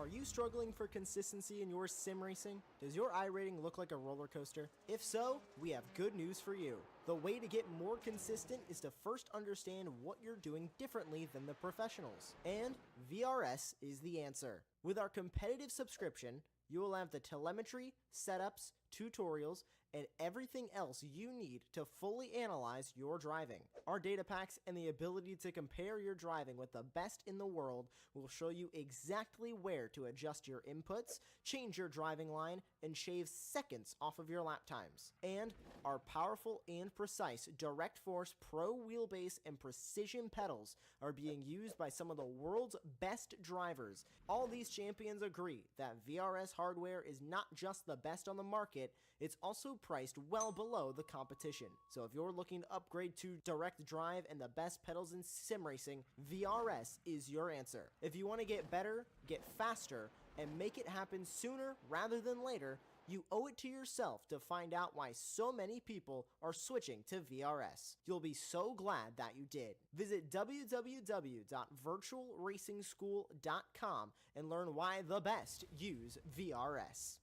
Are you struggling for consistency in your sim racing? Does your iRating look like a roller coaster? If so, we have good news for you. The way to get more consistent is to first understand what you're doing differently than the professionals. And VRS is the answer. With our competitive subscription, you will have the telemetry, setups, tutorials, and everything else you need to fully analyze your driving. Our data packs and the ability to compare your driving with the best in the world will show you exactly where to adjust your inputs, change your driving line, and shave seconds off of your lap times. And our powerful and precise Direct Force Pro wheelbase and precision pedals are being used by some of the world's best drivers. All these champions agree that VRS hardware is not just the best on the market, it's also priced well below the competition. So if you're looking to upgrade to direct drive and the best pedals in sim racing, VRS is your answer. If you want to get better, get faster, and make it happen sooner rather than later, you owe it to yourself to find out why so many people are switching to VRS. You'll be so glad that you did. Visit www.virtualracingschool.com and learn why the best use VRS.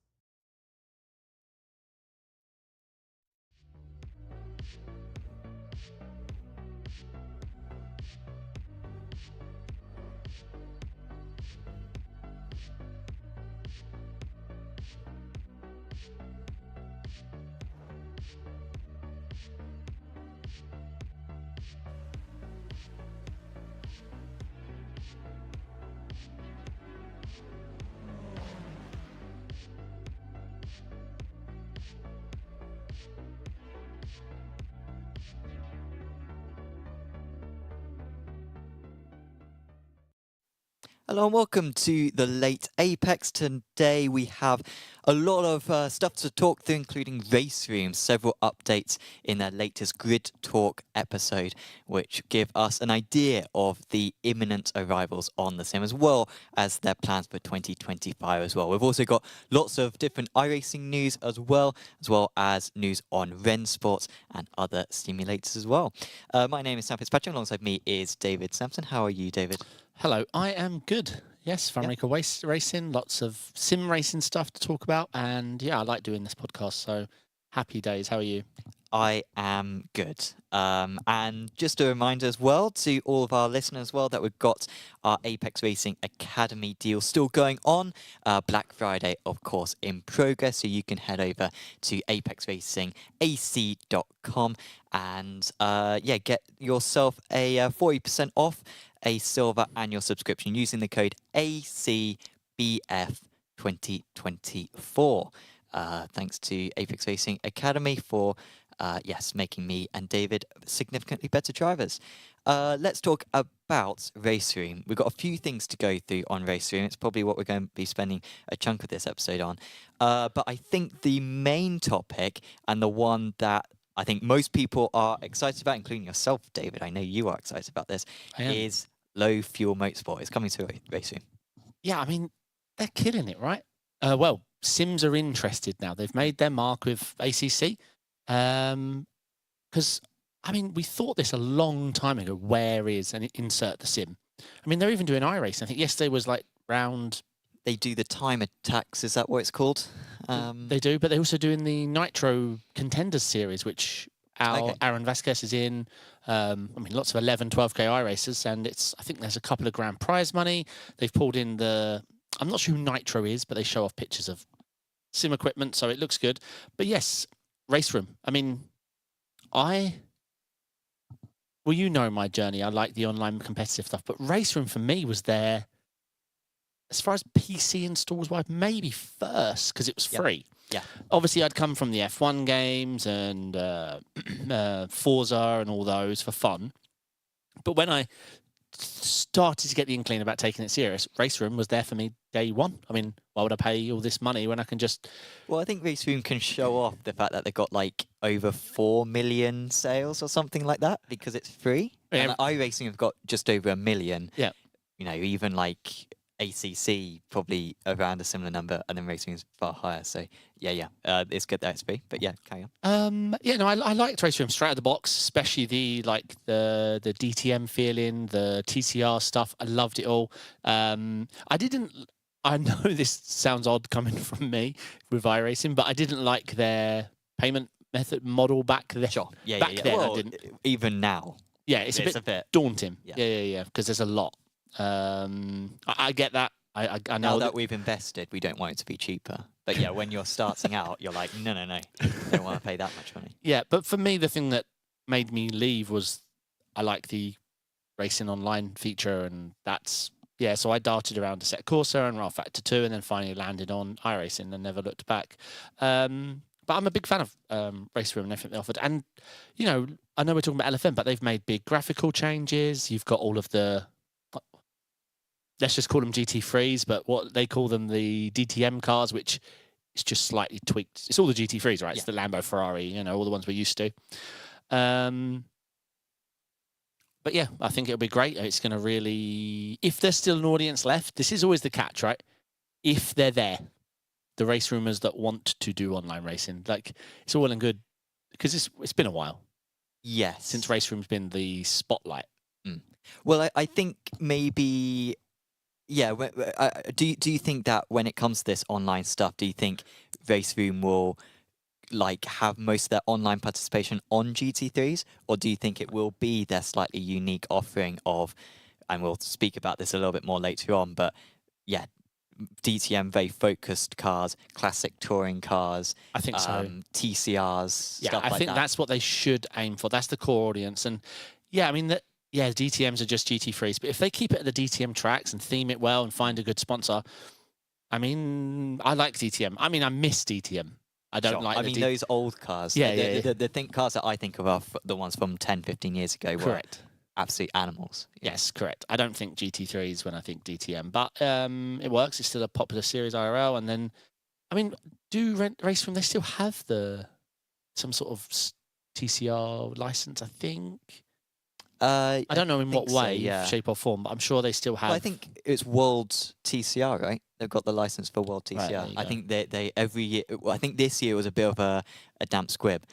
Hello and welcome to the Late Apex. Today we have a lot of stuff to talk through, including RaceRoom, several updates in their latest Grid Talk episode, which give us an idea of the imminent arrivals on the sim, as well as their plans for 2025 as well. We've also got lots of different iRacing news as well as news on Rennsport and other simulators as well. My name is Sam Fitzpatrick. Alongside me is David Sampson. How are you, David? Hello, I am good. Yes, Fanatec racing, lots of sim racing stuff to talk about, and yeah, I like doing this podcast, so happy days. How are you? I am good. And just a reminder as well to all of our listeners as well that we've got our Apex Racing Academy deal still going on. Black Friday, of course, in progress. So you can head over to apexracingac.com and get yourself a 40% off a silver annual subscription using the code ACBF2024. Thanks to Apex Racing Academy for making me and David significantly better drivers. Let's talk about RaceRoom. We've got a few things to go through on RaceRoom. It's probably what we're going to be spending a chunk of this episode on. But I think the main topic, and the one that I think most people are excited about, including yourself, David, I know you are excited about this, is low fuel motorsport. It's coming to RaceRoom. Yeah, I mean, they're killing it, right? Well, Sims are interested now. They've made their mark with ACC. Because, I mean, we thought this a long time ago. Where is, and insert the sim. I mean, they're even doing iRacing. I think yesterday was like round... They do the time attacks, is that what it's called? They do, but they're also doing the Nitro Contenders series, which Aaron Vasquez is in. I mean, lots of 11, 12K iRacers, and I think there's a couple of grand prize money. They've pulled in I'm not sure who Nitro is, but they show off pictures of sim equipment, so it looks good. But yes, RaceRoom. I mean, well, you know my journey. I like the online competitive stuff, but RaceRoom for me was there, as far as PC installs wise, maybe first, because it was free. Yeah. Obviously, I'd come from the F1 games and Forza and all those for fun. But when I started to get the inkling about taking it serious, RaceRoom was there for me day one. I mean, why would I pay all this money when I can just... Well, I think RaceRoom can show off the fact that they've got like over 4 million sales or something like that because it's free. Yeah. And iRacing have got just over 1 million. Yeah. You know, even like ACC probably around a similar number, and then RaceRoom is far higher. So it's good that it's free. But yeah, carry on. I liked RaceRoom straight out of the box, especially the DTM feeling, the TCR stuff. I loved it all. I I know this sounds odd coming from me with iRacing, but I didn't like their payment method model back then. Sure. Yeah, back yeah, yeah. then Well, I didn't. even now. Yeah, it's a bit daunting. Yeah. Because there's a lot. I get that. I know now that we've invested, we don't want it to be cheaper. But yeah, when you're starting out, you're like, no, don't want to pay that much money. Yeah, but for me, the thing that made me leave was I like the racing online feature, and that's so I darted around Assetto Corsa and Ralph Factor 2, and then finally landed on iRacing and never looked back. But I'm a big fan of RaceRoom and everything they offered. And, you know, I know we're talking about LFM, but they've made big graphical changes. You've got all of the, let's just call them GT3s, but what they call them, the DTM cars, which is just slightly tweaked. It's all the GT3s, right? Yeah. It's the Lambo, Ferrari, you know, all the ones we're used to. But yeah, I think it'll be great. It's going to really, if there's still an audience left, this is always the catch, right? If they're there, the race roomers that want to do online racing, like it's all well and good because it's been a while. Yes. Since RaceRoom's been the spotlight. Mm. Well, I think maybe, yeah. Do you think that when it comes to this online stuff, do you think RaceRoom will like have most of their online participation on GT3s, or do you think it will be their slightly unique offering of, and we'll speak about this a little bit more later on, but yeah, DTM very focused cars, classic touring cars. I think so. TCRs. Yeah, stuff I like think that. that's what they should aim for. That's the core audience, and yeah, I mean that. Yeah, DTMs are just GT3s, but if they keep it at the DTM tracks and theme it well and find a good sponsor, I mean, I like DTM. I mean, I miss DTM. I don't like. I mean, those old cars. Yeah, the cars that I think of are the ones from 10, 15 years ago. Correct. Were absolute animals. Yes, correct. I don't think GT3s when I think DTM, but it works. It's still a popular series IRL. And then, I mean, do RaceRoom, they still have some sort of TCR license, I think. I don't know in what way, shape or form, but I'm sure they still have. Well, I think it's World TCR, right? They've got the license for World TCR. Right, I think they every year. Well, I think this year was a bit of a damp squib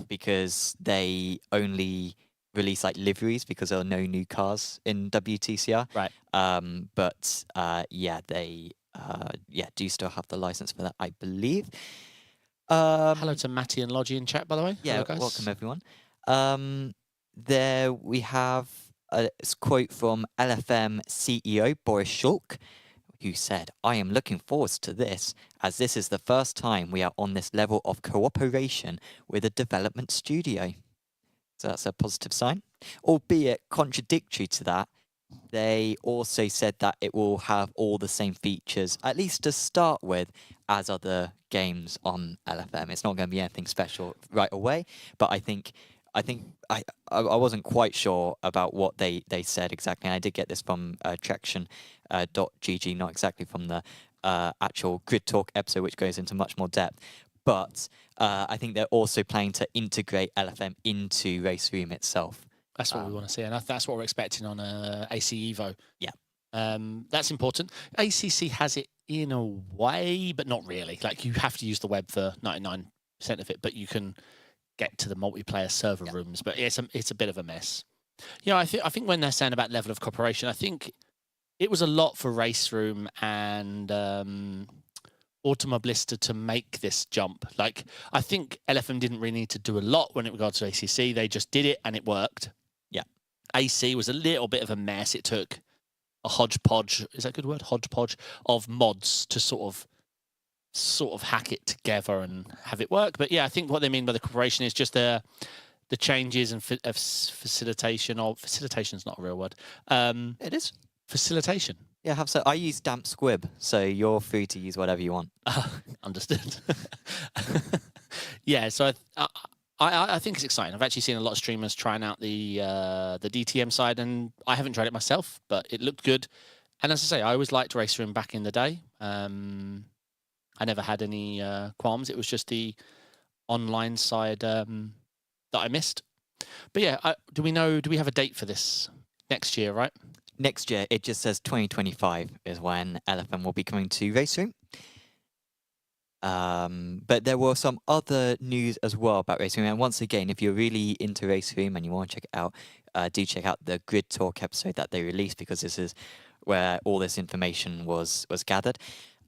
because they only release like liveries because there are no new cars in WTCR. Right. But they do still have the license for that, I believe. Hello to Matty and Lodgy in chat, by the way. Yeah, hello, welcome everyone. There we have a quote from LFM CEO Boris Schulk, who said, "I am looking forward to this, as this is the first time we are on this level of cooperation with a development studio." So that's a positive sign. Albeit contradictory to that, they also said that it will have all the same features, at least to start with, as other games on LFM. It's not going to be anything special right away, but I think I wasn't quite sure about what they said exactly. And I did get this from Traction.gg, not exactly from the actual Grid Talk episode, which goes into much more depth. But I think they're also planning to integrate LFM into RaceRoom itself. That's what we want to see, and that's what we're expecting on AC Evo. Yeah. That's important. ACC has it in a way, but not really. Like, you have to use the web for 99% of it, but you can get to the multiplayer server rooms, but it's a bit of a mess. You know, I think when they're saying about level of cooperation, I think it was a lot for RaceRoom and Automobilista to make this jump. Like, I think LFM didn't really need to do a lot when it regards to ACC. They just did it and it worked. Yeah. AC was a little bit of a mess. It took a hodgepodge, is that a good word? Hodgepodge of mods to sort of hack it together and have it work. But yeah, I think what they mean by the cooperation is just the changes and facilitation. Or facilitation's not a real word. It is facilitation. Yeah, I use damp squib, so you're free to use whatever you want. Understood. Yeah, so I think it's exciting. I've actually seen a lot of streamers trying out the DTM side, and I haven't tried it myself, but it looked good. And as I say, I always liked RaceRoom back in the day. I never had any qualms. It was just the online side that I missed. But yeah, do we have a date for this? Next year, right? Next year, it just says 2025 is when LFM will be coming to RaceRoom. But there were some other news as well about RaceRoom. And once again, if you're really into RaceRoom and you want to check it out, do check out the Grid Talk episode that they released, because this is where all this information was gathered.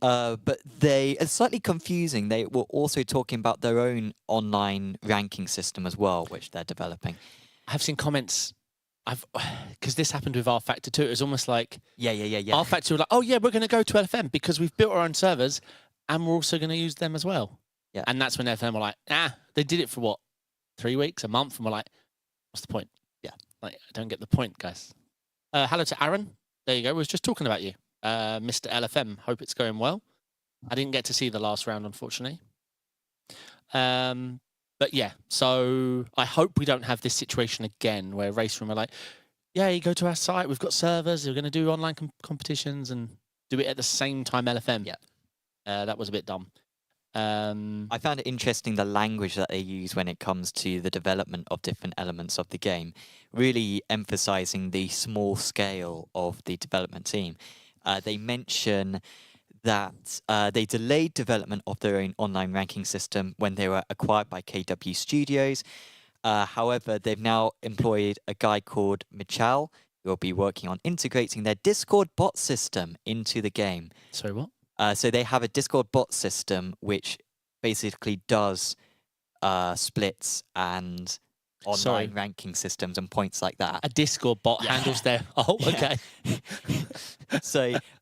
But it's slightly confusing. They were also talking about their own online ranking system as well, which they're developing. I've seen comments. Because this happened with R Factor 2. It was almost like yeah. R Factor 2 were like, oh yeah, we're going to go to LFM because we've built our own servers and we're also going to use them as well. Yeah. And that's when LFM were like, they did it for what, 3 weeks, a month, and we're like, what's the point? Yeah. Like, I don't get the point, guys. Hello to Aaron. There you go. We was just talking about you, Mr. LFM. Hope it's going well. I didn't get to see the last round, unfortunately. But yeah, so I hope we don't have this situation again where RaceRoom are like, yeah, you go to our site, we've got servers, we're going to do online competitions and do it at the same time LFM. Yeah. That was a bit dumb. I found it interesting the language that they use when it comes to the development of different elements of the game, really emphasizing the small scale of the development team. They mention that they delayed development of their own online ranking system when they were acquired by KW Studios. However, they've now employed a guy called Michal, who will be working on integrating their Discord bot system into the game. Sorry, what? So they have a Discord bot system which basically does splits and online ranking systems and points like that. A Discord bot handles their... Oh, okay.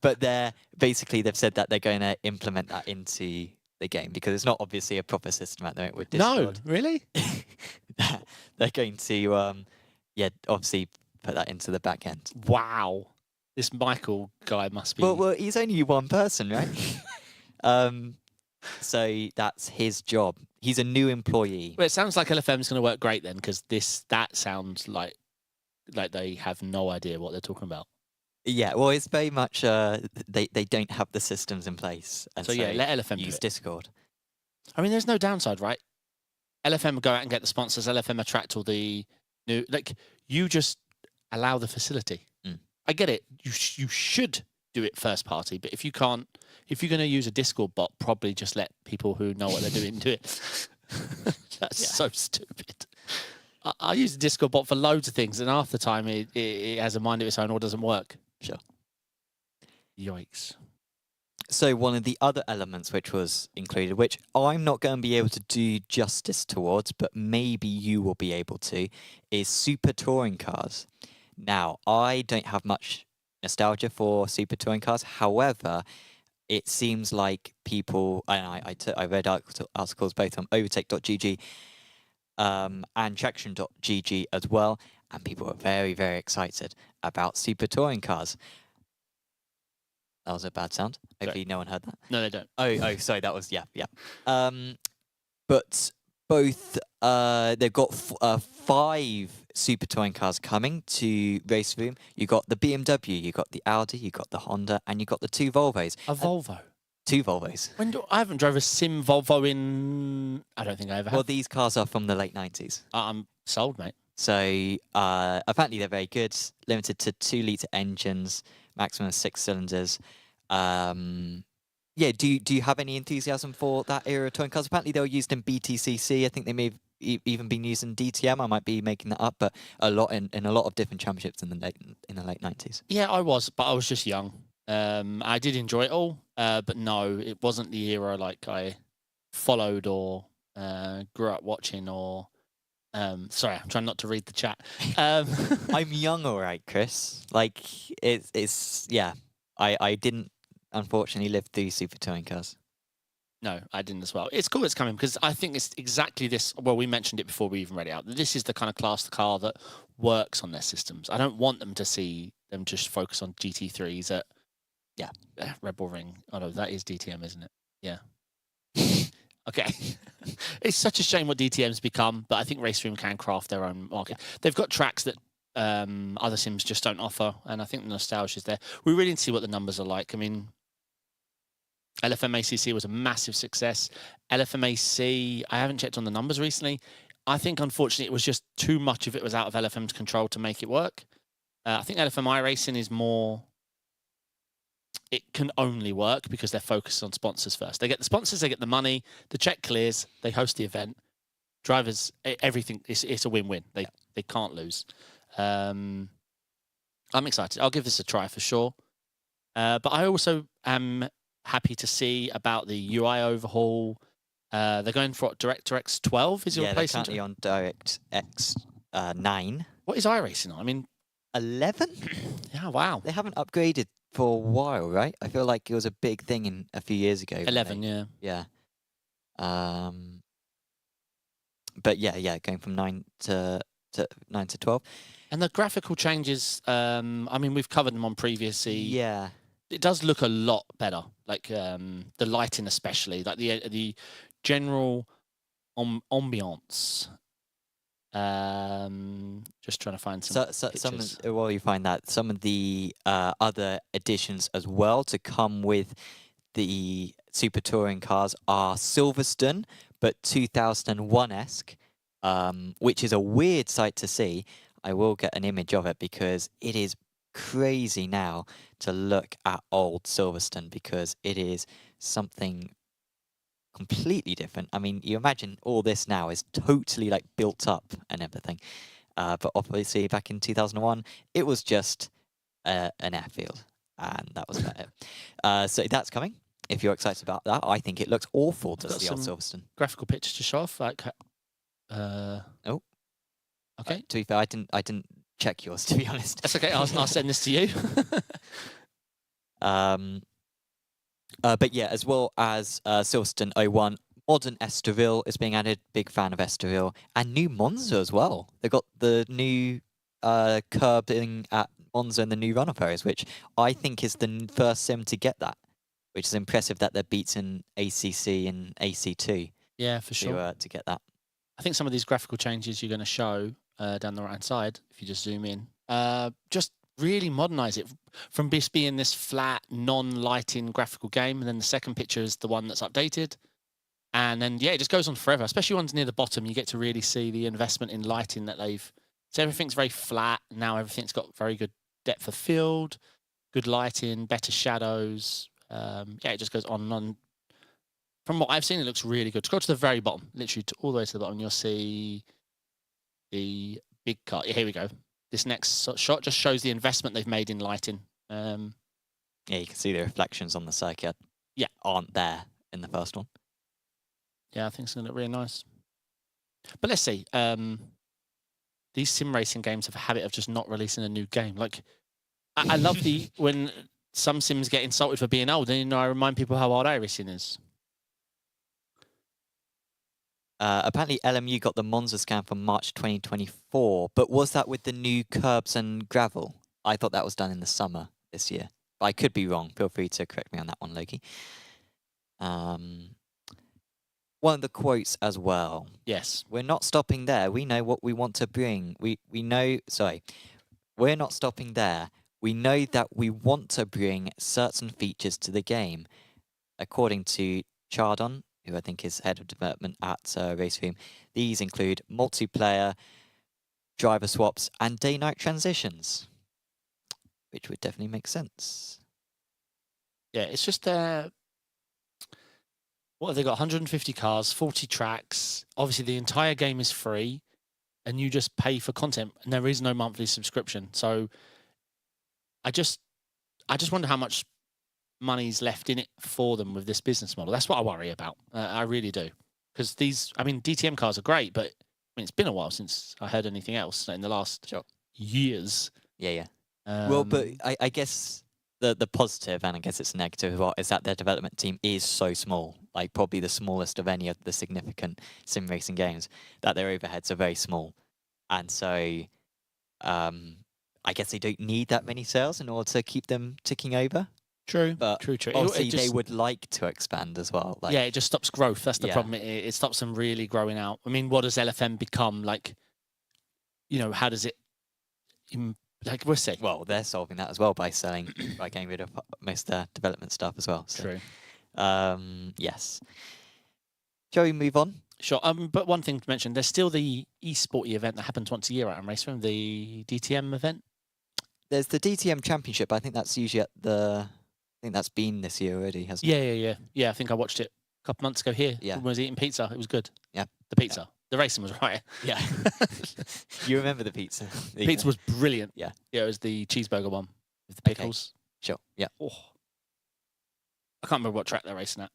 But they've said that they're going to implement that into the game because it's not obviously a proper system at the moment with Discord. No, really? They're going to, obviously put that into the back end. Wow. This Michael guy must be... Well, he's only one person, right? So that's his job. He's a new employee. Well, it sounds like LFM's going to work great then, because that sounds like they have no idea what they're talking about. Yeah, well, it's very much they don't have the systems in place, and so yeah, let LFM use Discord. I mean, there's no downside, right? LFM go out and get the sponsors. LFM attract all the new. Like, you just allow the facility. I get it. You should do it first party, but if you can't, if you're going to use a Discord bot, probably just let people who know what they're doing do it. That's so stupid. I use a Discord bot for loads of things, and half the time it has a mind of its own or doesn't work. Sure. Yikes. So one of the other elements which was included, which I'm not going to be able to do justice towards, but maybe you will be able to, is super touring cars. Now, I don't have much nostalgia for super touring cars. However, it seems like people, and I read articles both on overtake.gg and traction.gg as well, and people were very, very excited about super touring cars. That was a bad sound. Hopefully no one heard that. No, they don't. Oh, sorry, that was, yeah. But both, they've got 5 super touring cars coming to RaceRoom. You got the BMW, you got the Audi, you got the Honda, and you got the 2 Volvos. A Volvo? 2 Volvos. I haven't drove a sim Volvo in... I don't think I ever have. Well, these cars are from the late 90s. I'm sold, mate. So, apparently they're very good. Limited to 2-litre engines, maximum 6 cylinders. Yeah, do you have any enthusiasm for that era of touring cars? Apparently they were used in BTCC. I think they may have even been used in DTM. I might be making that up, but in a lot of different championships in the late 90s. Yeah, I was, but I was just young. I did enjoy it all, but no, it wasn't the era like I followed or grew up watching or... sorry, I'm trying not to read the chat. I'm young, all right, Chris. Like, it's yeah. I didn't, unfortunately, live through super touring cars. No, I didn't as well. It's cool it's coming because I think it's exactly this. Well, we mentioned it before we even read it out. This is the kind of class of car that works on their systems. I don't want them to see them just focus on GT3s at, Red Bull Ring. Oh, no, that is DTM, isn't it? Yeah. Okay. It's such a shame what DTM's become, but I think RaceRoom can craft their own market. Yeah. They've got tracks that other sims just don't offer, and I think the nostalgia is there. We really need to see what the numbers are like. I mean, LFM-ACC was a massive success. LFM-AC, I haven't checked on the numbers recently. I think, unfortunately, it was just too much of it was out of LFM's control to make it work. I think LFM iRacing is more... It can only work because they're focused on sponsors first. They get the sponsors, they get the money, the check clears, they host the event. Drivers, everything, it's a win-win. They can't lose. I'm excited. I'll give this a try for sure. But I also am happy to see about the UI overhaul. They're going for DirectX 12 is your Yeah, they're replacement. currently on DirectX 9. What is iRacing on? I mean, 11? yeah, wow. They haven't upgraded for a while, right? I feel like it was a big thing a few years ago. 11, yeah. Yeah. But yeah, going from 9 to 12. And the graphical changes, I mean, we've covered them on previously. Yeah. It does look a lot better, like the lighting especially, like the general ambiance. Just trying to find some pictures. While you find that, some of the other additions as well to come with the Super Touring cars are Silverstone, but 2001-esque, which is a weird sight to see. I will get an image of it because it is crazy now to look at old Silverstone because it is something completely different. I mean, you imagine all this now is totally like built up and everything. But obviously back in 2001, it was just an airfield and that was about it. So that's coming. If you're excited about that, I think it looks awful to see old Silverstone. Graphical pictures to show off, like. Oh. Okay. To be fair, I didn't check yours, to be honest. That's okay. I'll send this to you. But yeah, as well as Silverstone 01, modern Estoril is being added. Big fan of Estoril. And new Monza as well. They've got the new curbing at Monza and the new runoff areas, which I think is the first sim to get that, which is impressive that they're beating ACC and AC2. Yeah, for sure. To get that. I think some of these graphical changes you're going to show down the right-hand side, if you just zoom in, just really modernise it from just being this flat, non-lighting graphical game, and then the second picture is the one that's updated. And then, yeah, it just goes on forever, especially ones near the bottom. You get to really see the investment in lighting that they've... So everything's very flat. Now everything's got very good depth of field, good lighting, better shadows. Yeah, it just goes on and on. From what I've seen, it looks really good. Scroll to the very bottom, literally all the way to the bottom. You'll see the big car. Here we go. This next shot just shows the investment they've made in lighting. Yeah, you can see the reflections on the circuit. Yeah, aren't there in the first one. Yeah, I think it's going to look really nice. But let's see. These sim racing games have a habit of just not releasing a new game. Like, I love when some sims get insulted for being old. And I remind people how old iRacing is. Apparently, LMU got the Monza scan from March 2024, but was that with the new curbs and gravel? I thought that was done in the summer this year. But I could be wrong. Feel free to correct me on that one, Loki. One of the quotes as well. Yes. We're not stopping there. We know what we want to bring. We know... Sorry. We're not stopping there. We know that we want to bring certain features to the game. According to Chardon, who I think is head of development at RaceRoom, these include multiplayer, driver swaps, and day-night transitions, which would definitely make sense. Yeah, it's just what have they got? 150 cars, 40 tracks. Obviously, the entire game is free, and you just pay for content, and there is no monthly subscription. So, I just wonder how much money's left in it for them with this business model. That's what I worry about. I really do. Because DTM cars are great, but it's been a while since I heard anything else in the last years. Yeah. Well, but I guess the positive, and I guess it's negative as well, is that their development team is so small, like probably the smallest of any of the significant sim racing games, that their overheads are very small. And so I guess they don't need that many sales in order to keep them ticking over. True, but true. Obviously, they would like to expand as well. Yeah, it just stops growth. That's the problem. It stops them really growing out. I mean, what does LFM become? Like, how does it... Like, we'll see. Well, they're solving that as well by getting rid of most of their development stuff as well. So. True. Yes. Shall we move on? Sure. But one thing to mention, there's still the esporty event that happens once a year at RaceRoom, the DTM event. There's the DTM Championship. I think that's usually at I think that's been this year already, hasn't it? Yeah, I think I watched it a couple months ago here. Yeah. When I was eating pizza. It was good. Yeah. The pizza. Yeah. The racing was right. Yeah. You remember the pizza? The pizza was brilliant. Yeah. Yeah, it was the cheeseburger one with the pickles. Sure. Yeah. Oh. I can't remember what track they're racing at.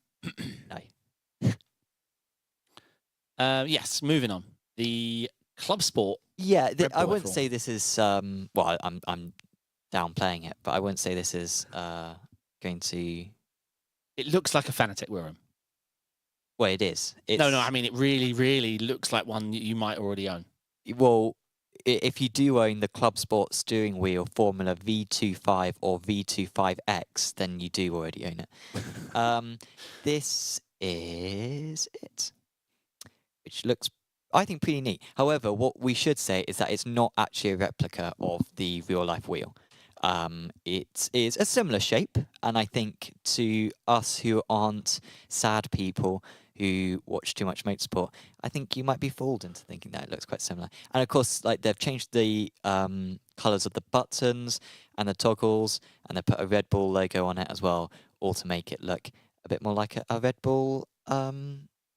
No. Yes, moving on. The Club Sport. Yeah, I Bull wouldn't F1. say this is well, I'm downplaying it, but I wouldn't say this is going to. It looks like a Fanatec Wheelroom. Well, it is. No, I mean it really, really looks like one you might already own. Well, if you do own the Club Sport steering wheel Formula V25 or V25X, then you do already own it. This is it, which looks, I think, pretty neat. However, what we should say is that it's not actually a replica of the real-life wheel. It is a similar shape, and I think to us who aren't sad people who watch too much motorsport, I think you might be fooled into thinking that it looks quite similar. And of course, like they've changed the colours of the buttons and the toggles, and they put a Red Bull logo on it as well, all to make it look a bit more like a Red Bull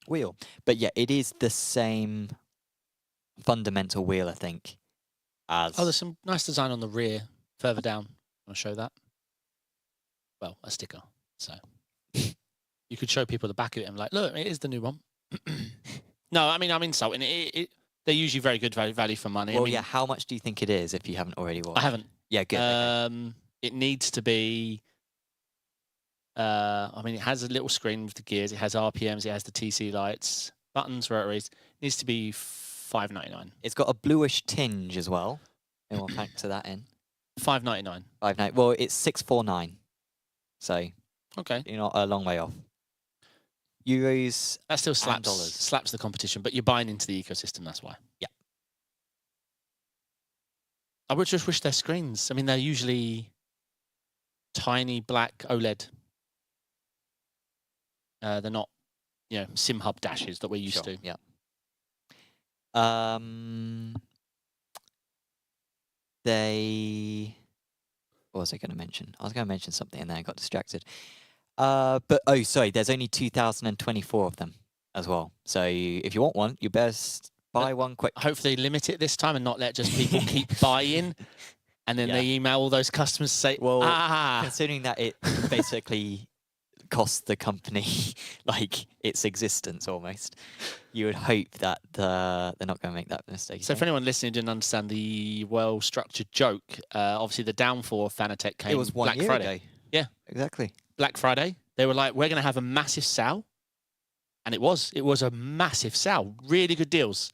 wheel. But yeah, it is the same fundamental wheel, I think. As there's some nice design on the rear further down. I'll show that. Well, a sticker. So you could show people the back of it and be like, look, it is the new one. No, I mean, I'm insulting it. They're usually very good value for money. Well, I mean, yeah, how much do you think it is if you haven't already watched? I haven't. Yeah, good. Okay. It needs to be. I mean, it has a little screen with the gears. It has RPMs. It has the TC lights, buttons, rotaries. It needs to be $5.99. It's got a bluish tinge as well. And we'll factor that in. $5.99. $5.99. Well, it's $649. So Okay, you're not a long way off. Euros. that still and dollars. slaps the competition, but you're buying into the ecosystem. That's why. Yeah. I would just wish their screens. I mean, they're usually tiny black OLED. They're not, Sim Hub dashes that we're used to. Yeah. What was I going to mention? I was going to mention something and then I got distracted. But sorry, there's only 2,024 of them as well. So if you want one, you best buy one quick. Hopefully, limit it this time and not let just people keep buying, and then they email all those customers to say, well, considering that it basically costs the company like its existence almost, you would hope that they're not going to make that mistake. So, for anyone listening who didn't understand the well-structured joke, obviously the downfall of Fanatec came. It was Black year Friday. ago. Yeah, exactly. Black Friday. They were like, we're going to have a massive sale, and it was a massive sale. Really good deals.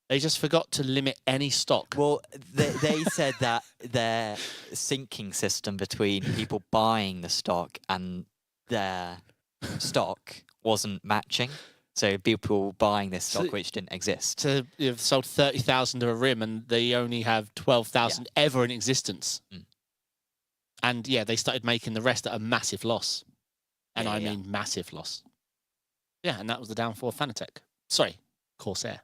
They just forgot to limit any stock. Well, they said that their syncing system between people buying the stock and their stock wasn't matching. So people buying this stock which didn't exist. So you've sold 30,000 of a rim and they only have 12,000 ever in existence. Mm. And yeah, they started making the rest at a massive loss. And I mean massive loss. Yeah, and that was the downfall of Fanatec. Sorry, Corsair.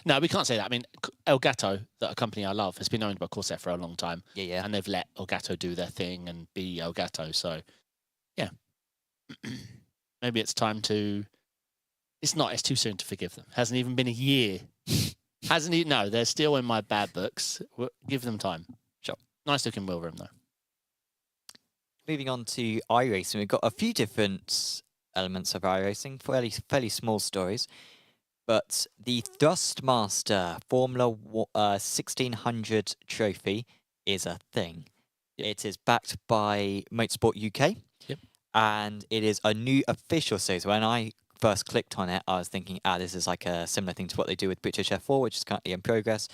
No, we can't say that. I mean, Elgato, that a company I love, has been owned by Corsair for a long time. Yeah. And they've let Elgato do their thing and be Elgato. So, yeah. Maybe it's time to... It's too soon to forgive them. Hasn't even been a year. No, they're still in my bad books. Give them time. Sure. Nice looking wheel rim, though. Moving on to iRacing, we've got a few different elements of iRacing, fairly small stories. But the Thrustmaster Formula 1600 trophy is a thing. Yep. It is backed by Motorsport UK. Yep. And it is a new official series. When I first clicked on it, I was thinking, this is like a similar thing to what they do with British F4, which is currently in progress.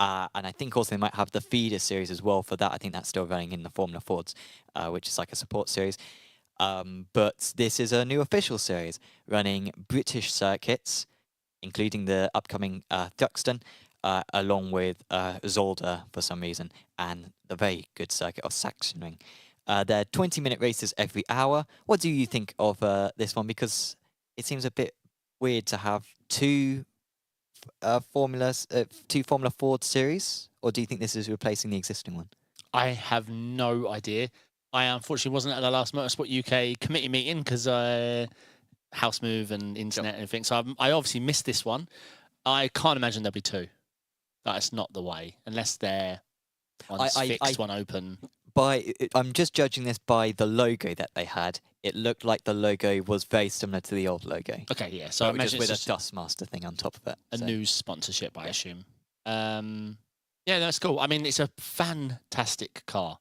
And I think also they might have the feeder series as well for that. I think that's still running in the Formula Fords, which is like a support series. But this is a new official series running British circuits, including the upcoming Thruxton, along with Zolder for some reason, and the very good circuit of Sachsenring. They're 20-minute races every hour. What do you think of this one? Because it seems a bit weird to have two Formula Ford series, or do you think this is replacing the existing one? I have no idea. I unfortunately wasn't at the last Motorsport UK committee meeting because house move and internet and everything. So I obviously missed this one. I can't imagine there'll be two. That's not the way, unless they're one fixed, one open. I'm just judging this by the logo that they had. It looked like the logo was very similar to the old logo. Okay, yeah. So I just imagine with it's a Thrustmaster thing on top of it. a news sponsorship, I assume. Yeah, that's cool. I mean, it's a fantastic car.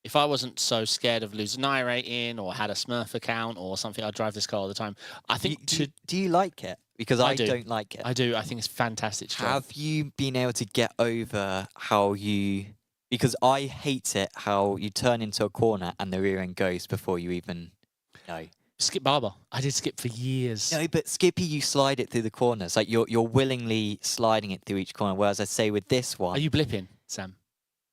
If I wasn't so scared of losing iRating or had a Smurf account or something, I'd drive this car all the time. I think do you like it? Because I do. don't like it. I do. I think it's fantastic to drive. Have you been able to get over how you... Because I hate it how you turn into a corner and the rear end goes before you even know. Skip Barber. I did skip for years. No, but Skippy, you slide it through the corners. Like you're willingly sliding it through each corner. Whereas I say with this one... Are you blipping, Sam?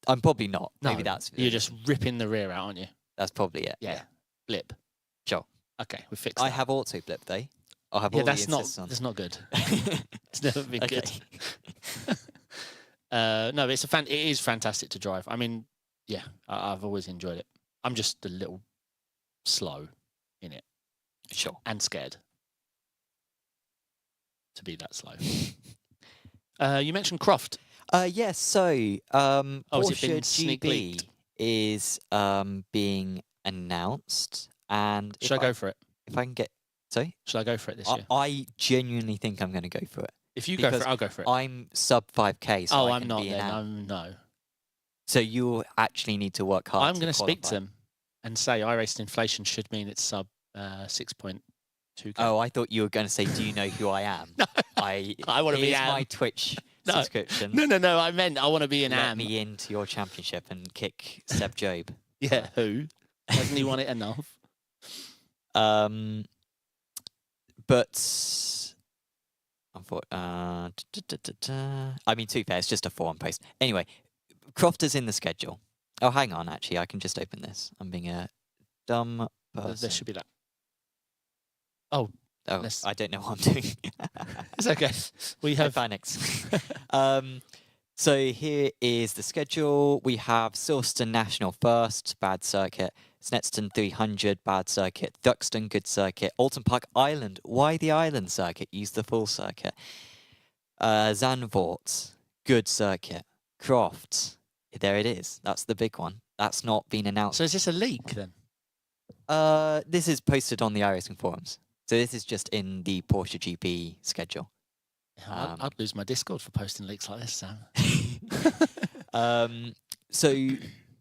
I'm probably not. No, Maybe that's... You're just ripping the rear out, aren't you? That's probably it. Yeah. Blip. Sure. Okay, we fixed I that. have auto blip though. I'll have all that's the assists on. that's not good. It's never been good. No, it is fantastic to drive. I mean, yeah, I've always enjoyed it. I'm just a little slow in it. Sure. And scared to be that slow. You mentioned Croft. Yes, so has it Porsche been sneak GB leaked? is being announced, and Should I go for it? If I can get... Sorry? Should I go for it this year? I genuinely think I'm going to go for it. If you go for it, I'll go for it. I'm sub 5k, so I I'm can not be then. an No. So you actually need to work hard. I'm going to speak to them and say iRacing inflation should mean it's sub 6.2k. Oh, I thought you were going to say, do you know who I am? No. I want to be Here's Am. my Twitch No. subscription. No. I meant I want to be an Let Am. me into your championship and kick Seb Job. Yeah, who? Hasn't he won it enough? But I mean, to be fair, it's just a forum post. Anyway, Croft is in the schedule. Oh, hang on, actually, I can just open this. I'm being a dumb person. There should be that. Oh, I don't know what I'm doing. it's okay. We have panics. So here is the schedule. We have Silverstone National first, bad circuit. Snetstone 300, bad circuit. Thuxton, good circuit. Alton Park Island. Why the island circuit? Use the full circuit. Zandvoort, good circuit. Croft, there it is. That's the big one. That's not been announced. So is this a leak then? This is posted on the iRacing forums. So this is just in the Porsche GP schedule. I'd lose my Discord for posting leaks like this, Sam.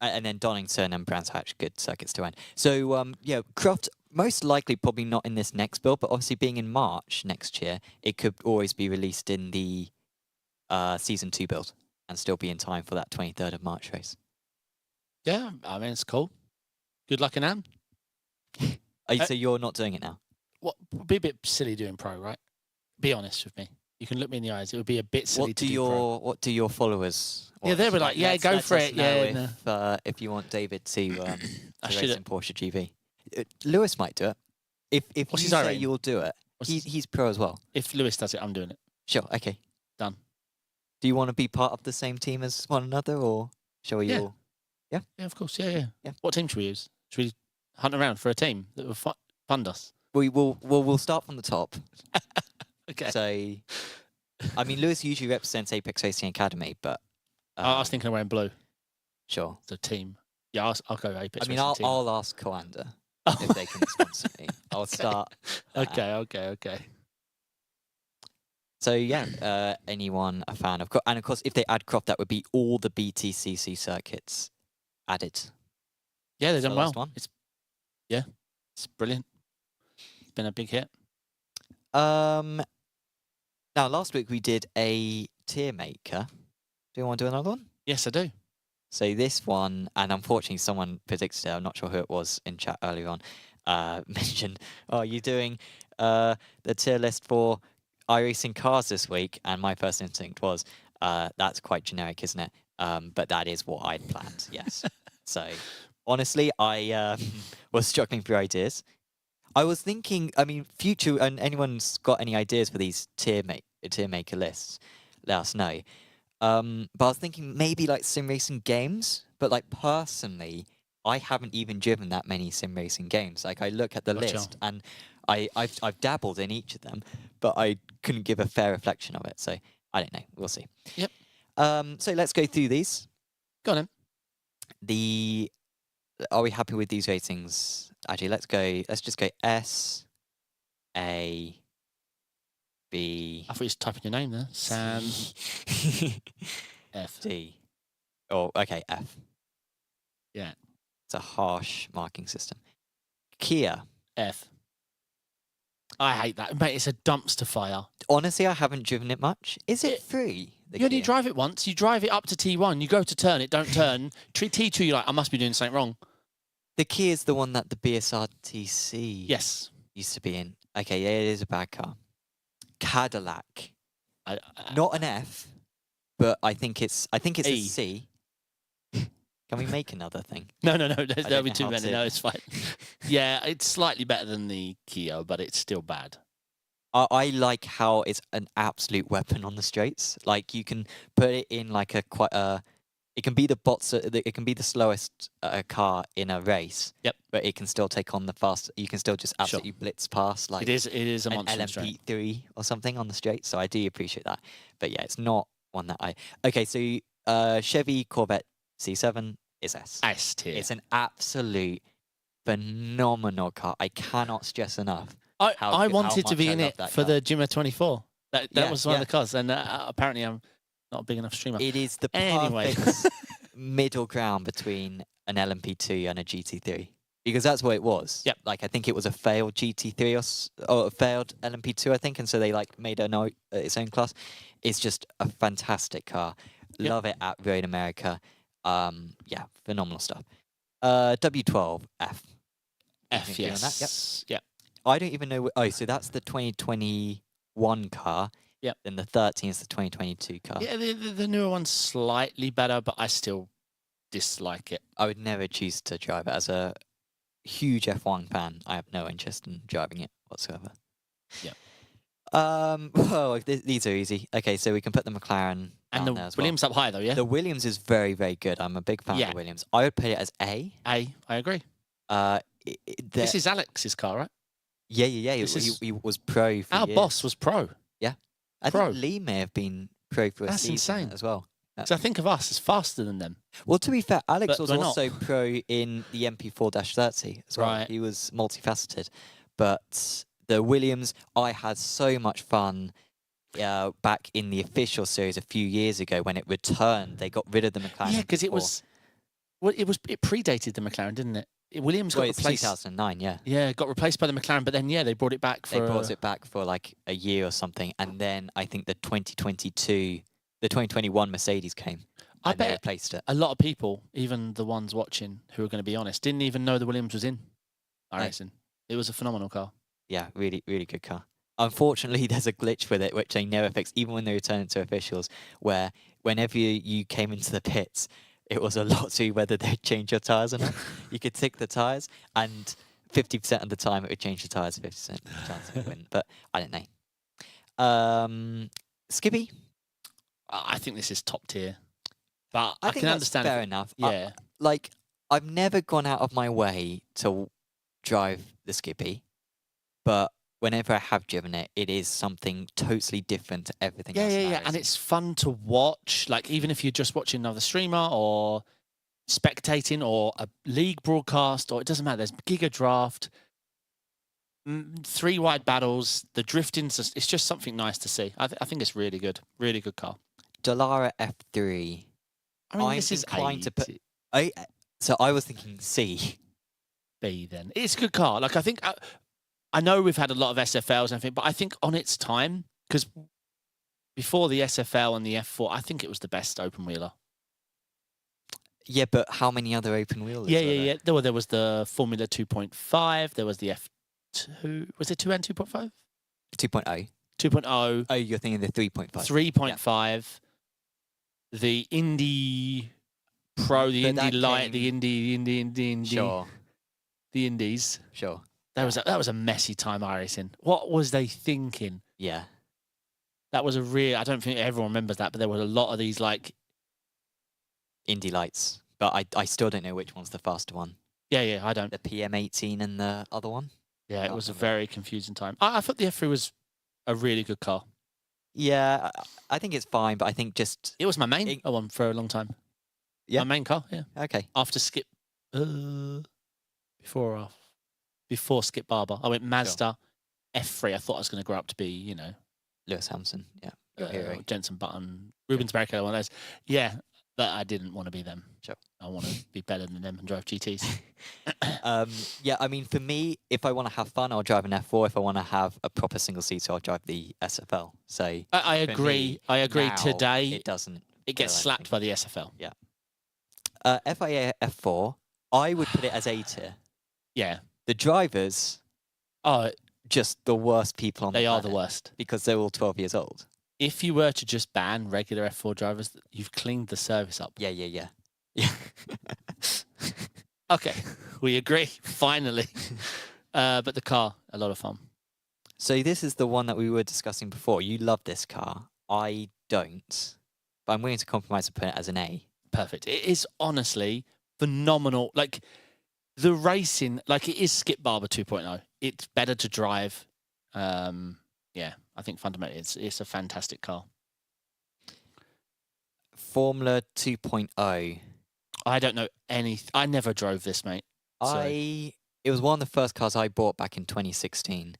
And then Donington and Brands Hatch, good circuits to end. So, yeah, Croft, most likely probably not in this next build, but obviously being in March next year, it could always be released in the Season 2 build and still be in time for that 23rd of March race. Yeah, I mean, it's cool. Good luck in Am. So you're not doing it now? What would be a bit silly doing pro, right? Be honest with me. You can look me in the eyes. It would be a bit silly to do pro. What do your followers watch? Yeah, they'll be like, yeah, go for it. Yeah, if you want David to race should in Porsche GP. Lewis might do it. If What's you his say rating? you'll do it, he's pro as well. If Lewis does it, I'm doing it. Sure, okay. Done. Do you want to be part of the same team as one another, or shall we all... Yeah, of course. Yeah. What team should we use? Should we hunt around for a team that will fund us? We'll start from the top. Okay. So, I mean, Lewis usually represents Apex Racing Academy, but... I was thinking of wearing blue. Sure. The team. Yeah, I'll go Apex I mean, Racing team. I'll ask Coanda if they can sponsor me. I'll start... Okay. So, yeah, anyone a fan of... And, of course, if they add Croft, that would be all the BTCC circuits added. Yeah, they've done well. One. It's brilliant. It's been a big hit. Now, last week we did a tier maker. Do you want to do another one? Yes, I do. So this one, and unfortunately someone predicted it, I'm not sure who it was in chat earlier on, mentioned, oh, you're doing the tier list for iRacing cars this week, and my first instinct was, that's quite generic, isn't it? But that is what I'd planned, yes. So, honestly, I was struggling through ideas. I was thinking, I mean, future, and anyone's got any ideas for these tier maker lists, let us know. But I was thinking maybe like sim racing games, but like personally, I haven't even driven that many sim racing games. Like I look at the list and I've dabbled in each of them, but I couldn't give a fair reflection of it. So I don't know. We'll see. Yep. So let's go through these. Go on then. The are we happy with these ratings? Actually, let's just go S, A, B. I thought you were typing your name there. Sam F. D. Oh, okay, F. Yeah. It's a harsh marking system. Kia. F. I hate that. Mate, it's a dumpster fire. Honestly, I haven't driven it much. Is it free? You only drive it once. You drive it up to T1. You go to turn it, don't turn. T2, you're like, I must be doing something wrong. The Kia is the one that the BSRTC Yes. used to be in. Okay, yeah, it is a bad car. Cadillac. I Not an F, but I think it's a E. C. Can we make another thing? No. There'll be know too how many. to- No, it's fine. Yeah, it's slightly better than the Kia, but it's still bad. I like how it's an absolute weapon on the straights. Like you can put it in like a quite it can be it can be the slowest car in a race. Yep. But it can still take on the fast. You can still just absolutely blitz past like It is a an monster straight. LMP3 or something on the straight. So I do appreciate that. But yeah, it's not one that I. Okay, so Chevy Corvette C7 is S. S tier. It's an absolute phenomenal car. I cannot stress enough. I wanted to much be I in love it that for car. the Gimmer 24. That Yeah, was one of yeah. the cars, and apparently I'm not a big enough streamer. It is the Anyway. perfect middle ground between an LMP2 and a GT3 because that's what it was. Yep. Like I think it was a failed GT3 or a failed LMP2, I think, and so they like made its own class. It's just a fantastic car. Yep. Love it at Road America. Yeah, phenomenal stuff. W12 F. F, Anything on that? yes. Yep. I don't even know. Oh, so that's the 2021 car. Yep. Then the 13 is the 2022 car. Yeah, the newer one's slightly better, but I still dislike it. I would never choose to drive it. As a huge F1 fan, I have no interest in driving it whatsoever. Yep. Well, these are easy. Okay, so we can put the McLaren And down the there as Williams up high, though, yeah? well. The Williams is very, very good. I'm a big fan Yeah. of the Williams. I would put it as A. A, I agree. This This is Alex's car, right? Yeah. This is- He was pro for Our years. boss was pro. I pro. think Lee may have been pro for a That's season insane. as well. So I think of us as faster than them. Well, to be fair, Alex But was we're not. also pro in the MP4-30 as well. Right. He was multifaceted. But the Williams, I had so much fun back in the official series a few years ago when it returned. They got rid of the McLaren. Yeah, because it MP4. was... Well, it predated the McLaren, didn't it? Williams got Well, it's replaced. 2009, yeah. Yeah, got replaced by the McLaren, but then they brought it back for. They brought it back for like a year or something, and then I think the 2021 Mercedes came. I And they bet replaced it. a lot of people, even the ones watching who are going to be honest, didn't even know the Williams was in iRacing. It was a phenomenal car. Yeah, really, really good car. Unfortunately, there's a glitch with it which they never fixed, even when they returned it to officials, where whenever you came into the pits, it was a lottery whether they'd change your tyres or not. You could tick the tyres, and 50% of the time it would change the tyres, 50% of the chance it wouldn't. But I don't know. Skippy? I think this is top tier, but I I think can that's understand. fair enough. Yeah, Like, I've never gone out of my way to drive the Skippy, but whenever I have driven it, it is something totally different to everything else. in and iRacing. it's fun to watch. Like even if you're just watching another streamer or spectating or a league broadcast, or it doesn't matter. There's Giga Draft, 3 wide battles. The drifting's it's just something nice to see. I think it's really good car. Dallara F3. I mean, I'm this is inclined to A put- So I was thinking C. B then. It's a good car. Like I think I know we've had a lot of SFLs and everything, but I think on its time, because before the SFL and the F4, I think it was the best open wheeler. Yeah, but how many other open wheels? Yeah. There was the Formula 2.5. There was the F2. Was it 2 and 2.5? 2.0. 2.0. Oh, you're thinking the 3.5. 3.5. The Indy Pro, the But Indy that Light, came- the Indy. Sure. The Indies. Sure. That was a messy time iRacing. What was they thinking? Yeah. That was I don't think everyone remembers that, but there were a lot of these like. Indy Lights. But I still don't know which one's the faster one. Yeah, I don't. The PM18 and the other one? Yeah, it Can't was a remember. very confusing time. I thought the F3 was a really good car. Yeah, I think it's fine, but I think just... It was my main one for a long time. Yeah? My main car, yeah. Okay. After Skip Before or before Skip Barber, I went Mazda F3. I thought I was going to grow up to be, you know, Lewis Hamilton, yeah, your hero. Jensen Button, Rubens Barrichello, one of those. Yeah, but I didn't want to be them. Sure. I want to be better than them and drive GTs. Yeah, I mean, for me, if I want to have fun, I'll drive an F4. If I want to have a proper single seater, I'll drive the SFL. So I agree. I agree. Now, Today, it doesn't. it gets feel slapped anything. by the SFL. Yeah. FIA F4, I would put it as A tier. Yeah. The drivers, Oh, just the worst people on the they planet. are the worst. Because they're all 12 years old. If you were to just ban regular F4 drivers, you've cleaned the service up. Yeah. Yeah. Okay, we agree, finally. But the car, a lot of fun. So this is the one that we were discussing before. You love this car. I don't. But I'm willing to compromise and put it as an A. Perfect. It is honestly phenomenal. Like, the racing, like, it is Skip Barber 2.0. It's better to drive. Yeah, I think fundamentally it's a fantastic car. Formula 2.0. I don't know I never drove this, mate. It was one of the first cars I bought back in 2016.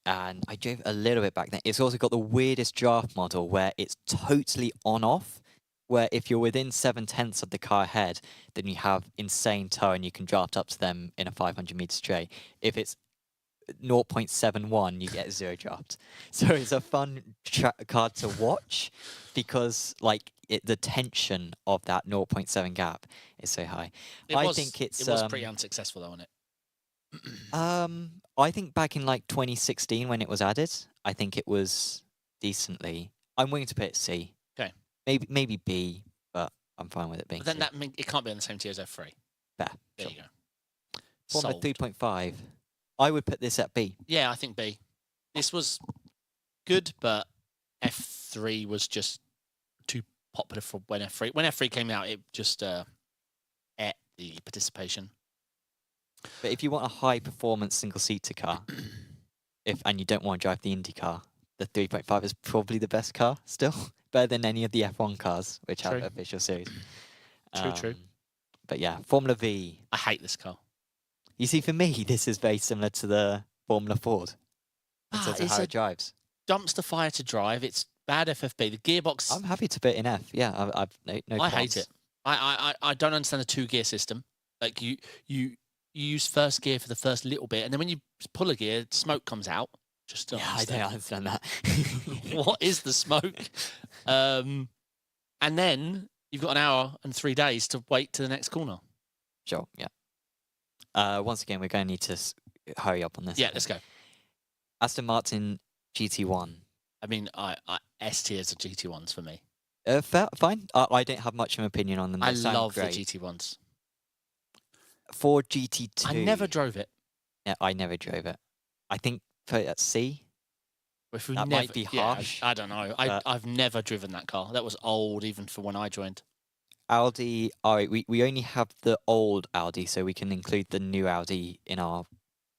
And I drove a little bit back then. It's also got the weirdest draft model where it's totally on-off, where if you're within 7/10 of the car ahead, then you have insane tow and you can draft up to them in a 500-meter straight. If it's 0.71, you get 0 draft. So it's a fun car to watch because, like, the tension of that 0.7 gap is so high. It was pretty unsuccessful, though, wasn't it? I think back in like 2016 when it was added, I think it was decently. I'm willing to put it C. Okay. Maybe B, but I'm fine with it being But then C. that means it can't be on the same tier as F3. Fair. There Sure. you go. Formula Sold. 3.5. I would put this at B. Yeah, I think B. This was good, but F3 was just too popular for when F3. When F3 came out, it just ate the participation. But if you want a high performance single seater car, and you don't want to drive the Indy car, the 3.5 is probably the best car still. Better than any of the F1 cars, which have official series. True. But yeah, Formula V. I hate this car. You see, for me, this is very similar to the Formula Ford in terms of It's how a it drives. dumpster fire to drive. It's bad FFP. The gearbox. I'm happy to put it in F. Yeah, I've no I qualms. hate it. I don't understand the 2-gear system. Like you use first gear for the first little bit, and then when you pull a gear, smoke comes out. Just don't I don't understand that. What is the smoke? And then you've got an hour and 3 days to wait to the next corner. Sure, yeah. Once again, we're going to need to hurry up on this. Yeah, let's go. Aston Martin GT1. I mean, S tiers are GT1s for me. Fine. I don't have much of an opinion on them. They I sound love great. the GT1s. Ford GT2. I never drove it. Yeah, I never drove it. I think put it at C. That might be harsh. I don't know. I've never driven that car. That was old even for when I joined. Audi. All right, we only have the old Audi, so we can include the new Audi in our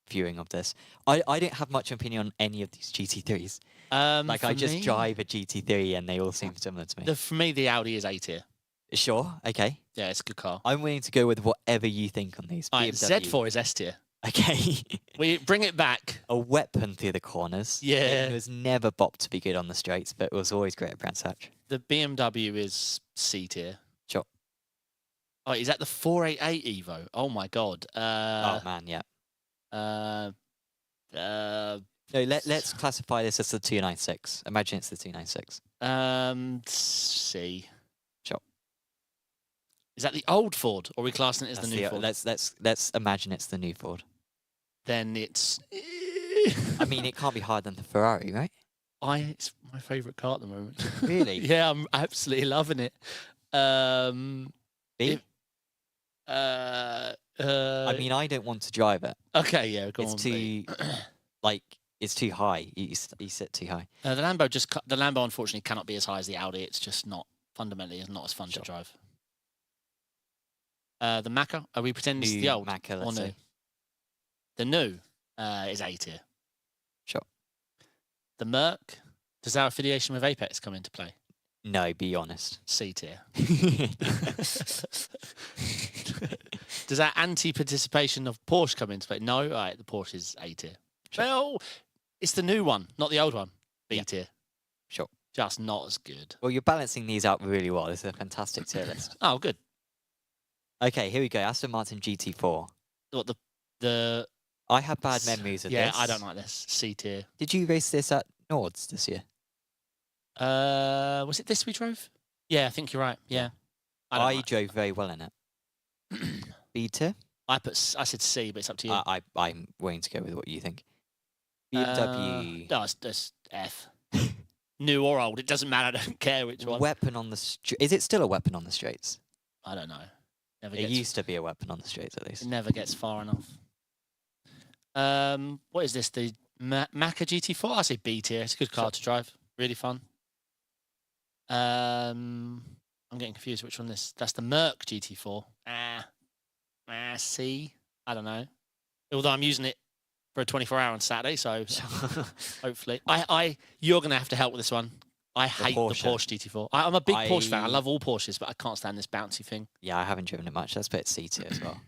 viewing of this. I don't have much opinion on any of these GT3s. Like, I just drive a GT3 and they all seem similar to me. For me, the Audi is A tier. Sure, okay. Yeah, it's a good car. I'm willing to go with whatever you think on these. All right, BMW. Z4 is S tier. Okay. We bring it back. A weapon through the corners. Yeah. It was never bopped to be good on the straights, but it was always great at Brands Hatch. The BMW is C tier. Sure. Oh, is that the 488 Evo? Oh my god. Oh man, yeah. No, let's classify this as the 296. Imagine it's the 296. C. Sure. Is that the old Ford, or are we classing it as That's the new Ford? Let's imagine it's the new Ford. Then it's. I mean, it can't be higher than the Ferrari, right? It's my favourite car at the moment. Really? Yeah, I'm absolutely loving it. B? I mean, I don't want to drive it. Okay, yeah, go It's on. too, like, it's too high. You sit too high. The Lambo unfortunately cannot be as high as the Audi. It's just not fundamentally not as fun to drive. The Macca, are we pretending it's the old Macca, or let's new? say. The new is A tier. Sure. The Merc, does our affiliation with Apex come into play? No, be honest. C tier. Does that anti-participation of Porsche come into play? No, all right, the Porsche is A tier. Sure. Well, it's the new one, not the old one. B tier. Sure. Just not as good. Well, you're balancing these out really well. This is a fantastic tier list. Oh, good. Okay, here we go. Aston Martin GT4. What the? I have bad memories of this. Yeah, I don't like this. C tier. Did you race this at Nords this year? Was it this we drove? Yeah, I think you're right. Yeah. I drove very well in it. B tier? I said C, but it's up to you. I'm willing to go with what you think. BMW. No, it's F. New or old, it doesn't matter. I don't care which one. Weapon on the Is it still a weapon on the straights? I don't know. It used to be a weapon on the straights, at least. It never gets far enough. What is this? The Macca GT4? I say B tier. It's a good car to drive. Really fun. I'm getting confused which one this. That's the Merc GT4. C. I don't know. Although I'm using it for a 24-hour on Saturday, so hopefully. You're going to have to help with this one. I hate the Porsche GT4. I'm a big Porsche fan. I love all Porsches, but I can't stand this bouncy thing. Yeah, I haven't driven it much. Let's put it C tier as well.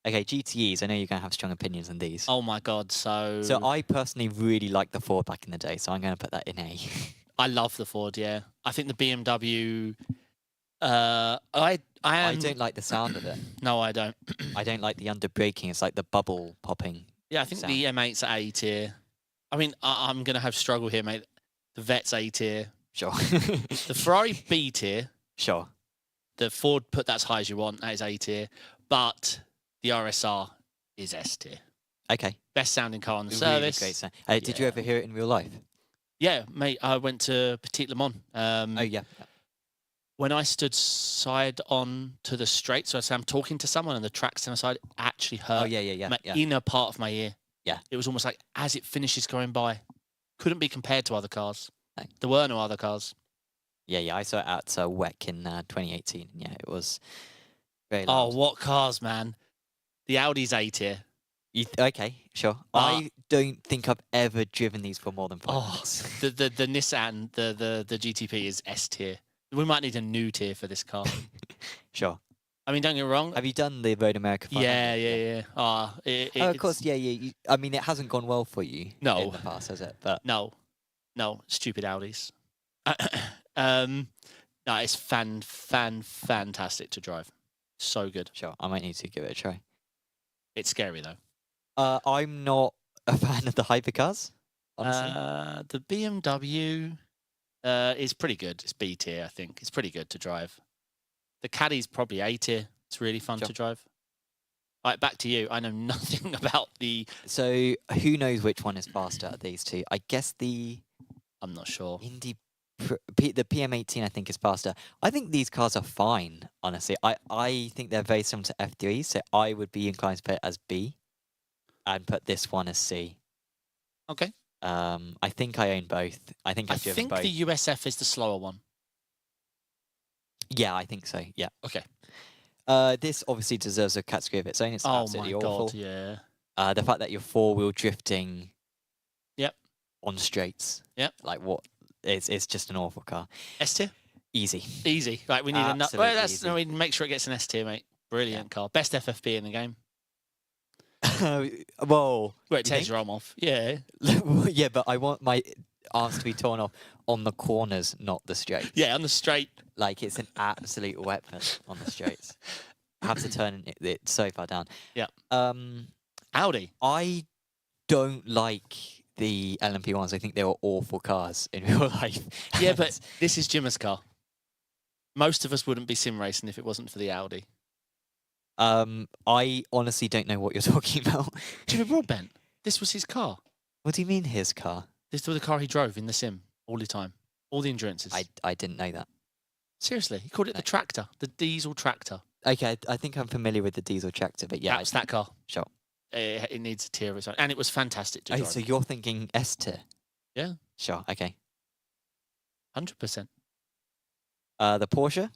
Okay, GTEs. I know you're going to have strong opinions on these. Oh my God, So I personally really liked the Ford back in the day, so I'm going to put that in A. I love the Ford, yeah. I think the BMW... I don't like the sound of it. No, I don't. I don't like the under braking. It's like the bubble popping. Yeah, I think sound. the M8's A tier. I mean, I'm going to have struggle here, mate. The Vet's A tier. Sure. The Ferrari B tier. Sure. The Ford put that as high as you want. That is A tier. But the RSR is S tier. Okay. Best sounding car on the really service. Great sound. Did you ever hear it in real life? Yeah, mate. I went to Petit Le Mans. Oh, yeah. When I stood side on to the straight, so I say I'm talking to someone and the track's to my side, it actually hurt. Oh, yeah. My inner part of my ear. Yeah. It was almost like as it finishes going by. Couldn't be compared to other cars. No. There were no other cars. Yeah. I saw it at WEC in 2018. Yeah, it was very loud. Oh, what cars, man. The Audi's A tier. Okay, sure. I don't think I've ever driven these for more than 5 minutes. The Nissan, the GTP is S tier. We might need a new tier for this car. Sure. I mean, don't get me wrong. Have you done the Road America 500? Yeah. Of course, yeah. I mean, it hasn't gone well for you in the past, has it? But No, stupid Audis. No, it's fantastic to drive. So good. Sure, I might need to give it a try. It's scary, though. I'm not a fan of the hypercars, honestly. The BMW is pretty good. It's B tier, I think. It's pretty good to drive. The Caddy's probably A tier. It's really fun to drive. All right, back to you. I know nothing about the... So, who knows which one is faster of these two? I guess I'm not sure. the PM18, I think, is faster. I think these cars are fine, honestly. I think they're very similar to F3, so I would be inclined to put it as B and put this one as C. Okay. I think I own both. I think I've driven both. The USF is the slower one. Yeah, I think so. Yeah. Okay. This obviously deserves a category of its own. It's absolutely awful. God, yeah. The fact that you're four-wheel drifting. Yep. On straights. Yep. Like what? It's just an awful car. S tier. Easy. Right, we need another. Well, no, we make sure it gets an S tier, mate. Brilliant car. Best FFP in the game. Well, it takes your arm off. Yeah. Yeah, but I want my arms to be torn off on the corners, not the straights. Yeah, on the straight. Like it's an absolute weapon on the straights. I have to turn it so far down. Yeah. Audi. I don't like the LMP ones. I think they were awful cars in real life. Yeah, but this is Jimmer's car. Most of us wouldn't be sim racing if it wasn't for the Audi. I honestly don't know what you're talking about. Jimmy Broadbent. This was his car. What do you mean his car? This was the car he drove in the sim all the time. All the endurances. I didn't know that. Seriously, he called it the tractor, the diesel tractor. Okay, I think I'm familiar with the diesel tractor, but yeah. That's that car. Sure. It needs a tier of its own. And it was fantastic to drive. So you're thinking S tier? Yeah. Sure, okay. 100%. The Porsche?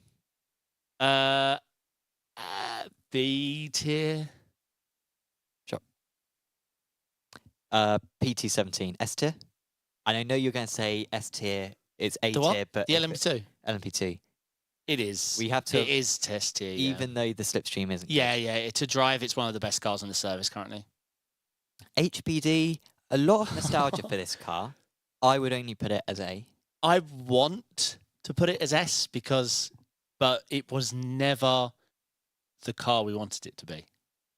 B tier. Sure. PT17, S tier? And I know you're going to say S tier, it's A tier, but... The LMP2? LMP2. It is. We have to. It is test tier. Even though the slipstream isn't. Yeah, yeah. To drive, it's one of the best cars on the service currently. HBD, a lot of nostalgia for this car. I would only put it as A. I want to put it as S but it was never the car we wanted it to be.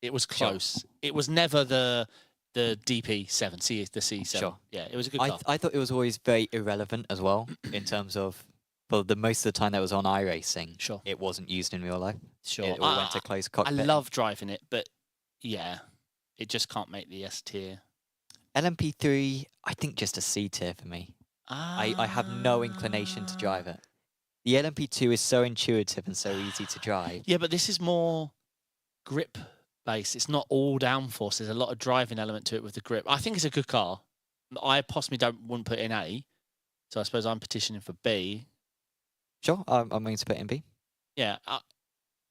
It was close. Sure. It was never the DP7, the C7. Sure. Yeah, it was a good car. I thought it was always very irrelevant as well in terms of, well, the most of the time that was on iRacing, sure, it wasn't used in real life. Sure. It all went to close cockpit. I love driving it, but yeah, it just can't make the S tier. LMP3, I think just a C tier for me. I have no inclination to drive it. The LMP2 is so intuitive and so easy to drive. Yeah, but this is more grip based. It's not all downforce. There's a lot of driving element to it with the grip. I think it's a good car. I possibly wouldn't put it in A, so I suppose I'm petitioning for B. Sure, I'm going to put it in B. Yeah,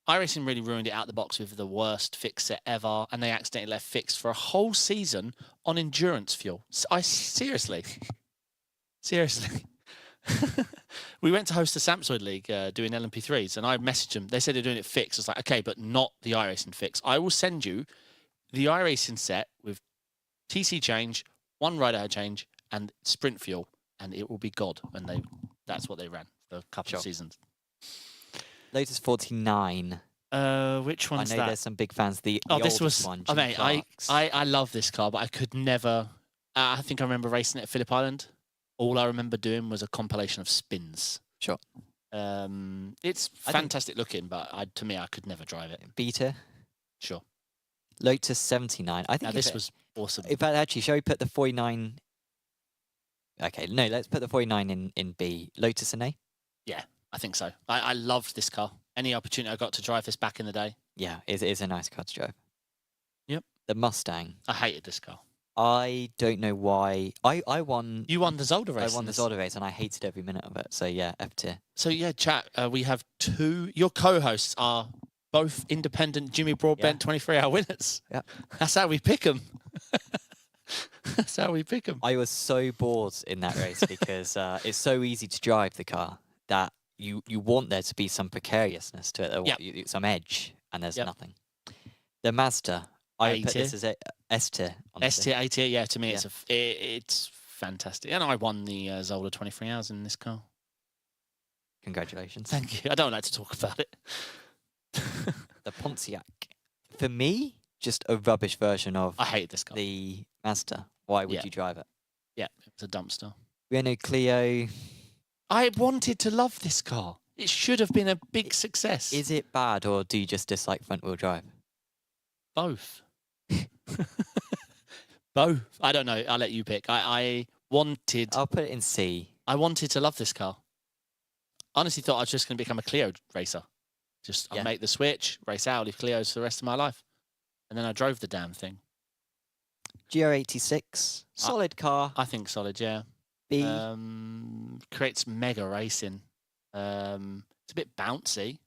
iRacing really ruined it out the box with the worst fix set ever, and they accidentally left fixed for a whole season on endurance fuel. Seriously. We went to host the Samsoid League doing LMP3s, and I messaged them. They said they're doing it fixed. I was like, okay, but not the iRacing fix. I will send you the iRacing set with TC change, one rider head change, and sprint fuel, and it will be God. And that's what they ran for a couple of seasons. Lotus 49. Which one's that? I know there's some big fans. The this was one. I love this car, but I could never. I think I remember racing it at Phillip Island. All I remember doing was a compilation of spins. Sure. It's fantastic looking, but to me, I could never drive it. Beta. Sure. Lotus 79. I think this was awesome. In fact, actually, shall we put the 49? Okay, no, let's put the 49 in B. Lotus in A? Yeah, I think so. I loved this car. Any opportunity I got to drive this back in the day. Yeah, it is a nice car to drive. Yep. The Mustang. I hated this car. I don't know why. I won. You won the Zolder race. I won the Zolder race, and I hated every minute of it. So yeah, F tier. So yeah, chat. We have two. Your co-hosts are both independent Jimmy Broadbent 23-hour winners. Yeah, that's how we pick them. That's how we pick them. I was so bored in that race because it's so easy to drive the car that you want there to be some precariousness to it, some edge, and there's nothing. The Mazda. I would put this as S tier. S tier, A tier. Yeah, to me, it's fantastic. And I won the Zolder 23 hours in this car. Congratulations. Thank you. I don't like to talk about it. The Pontiac. For me, just a rubbish version of. I hate this car. The Mazda. Why would you drive it? Yeah, it was a dumpster. Renault Clio. I wanted to love this car. It should have been a big success. Is it bad, or do you just dislike front-wheel drive? Both. Both. I don't know. I'll let you pick. I wanted. I'll put it in C. I wanted to love this car. Honestly, thought I was just going to become a Clio racer. I'll make the switch, race out, leave Clios for the rest of my life, and then I drove the damn thing. GR86, solid car. I think solid. Yeah. B. Creates mega racing. It's a bit bouncy.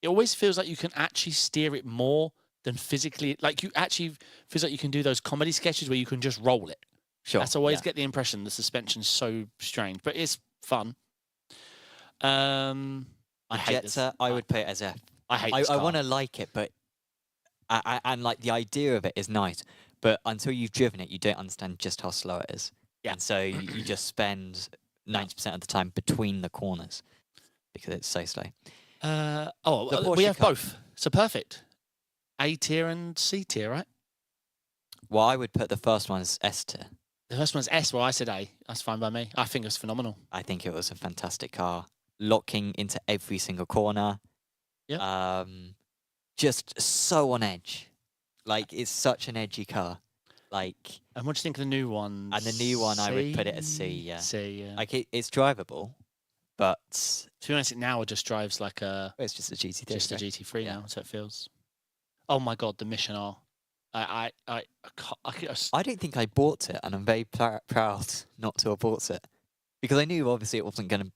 It always feels like you can actually steer it more than physically. Like you actually feels like you can do those comedy sketches where you can just roll it. Sure. That's always get the impression the suspension's so strange, but it's fun. I hate this. I would put it as F. I hate this car. I want to like it, but and like the idea of it is nice, but until you've driven it, you don't understand just how slow it is. Yeah. And so you just spend 90% of the time between the corners because it's so slow. We have both. So perfect. A tier and C tier, right? Well, I would put the first one as S tier. The first one's S. Well, I said A. That's fine by me. I think it's phenomenal. I think it was a fantastic car. Locking into every single corner. Yeah. Just so on edge. Like, it's such an edgy car. Like. And what do you think of the new one? And the new one, I would put it as C, yeah. C, yeah. Like, it's drivable, but. To be honest, now it just drives like a. It's just a GT3. Just a GT3 now, so it feels. Oh my God, the Mission R. I don't think I bought it, and I'm very proud not to have bought it. Because I knew, obviously, it wasn't going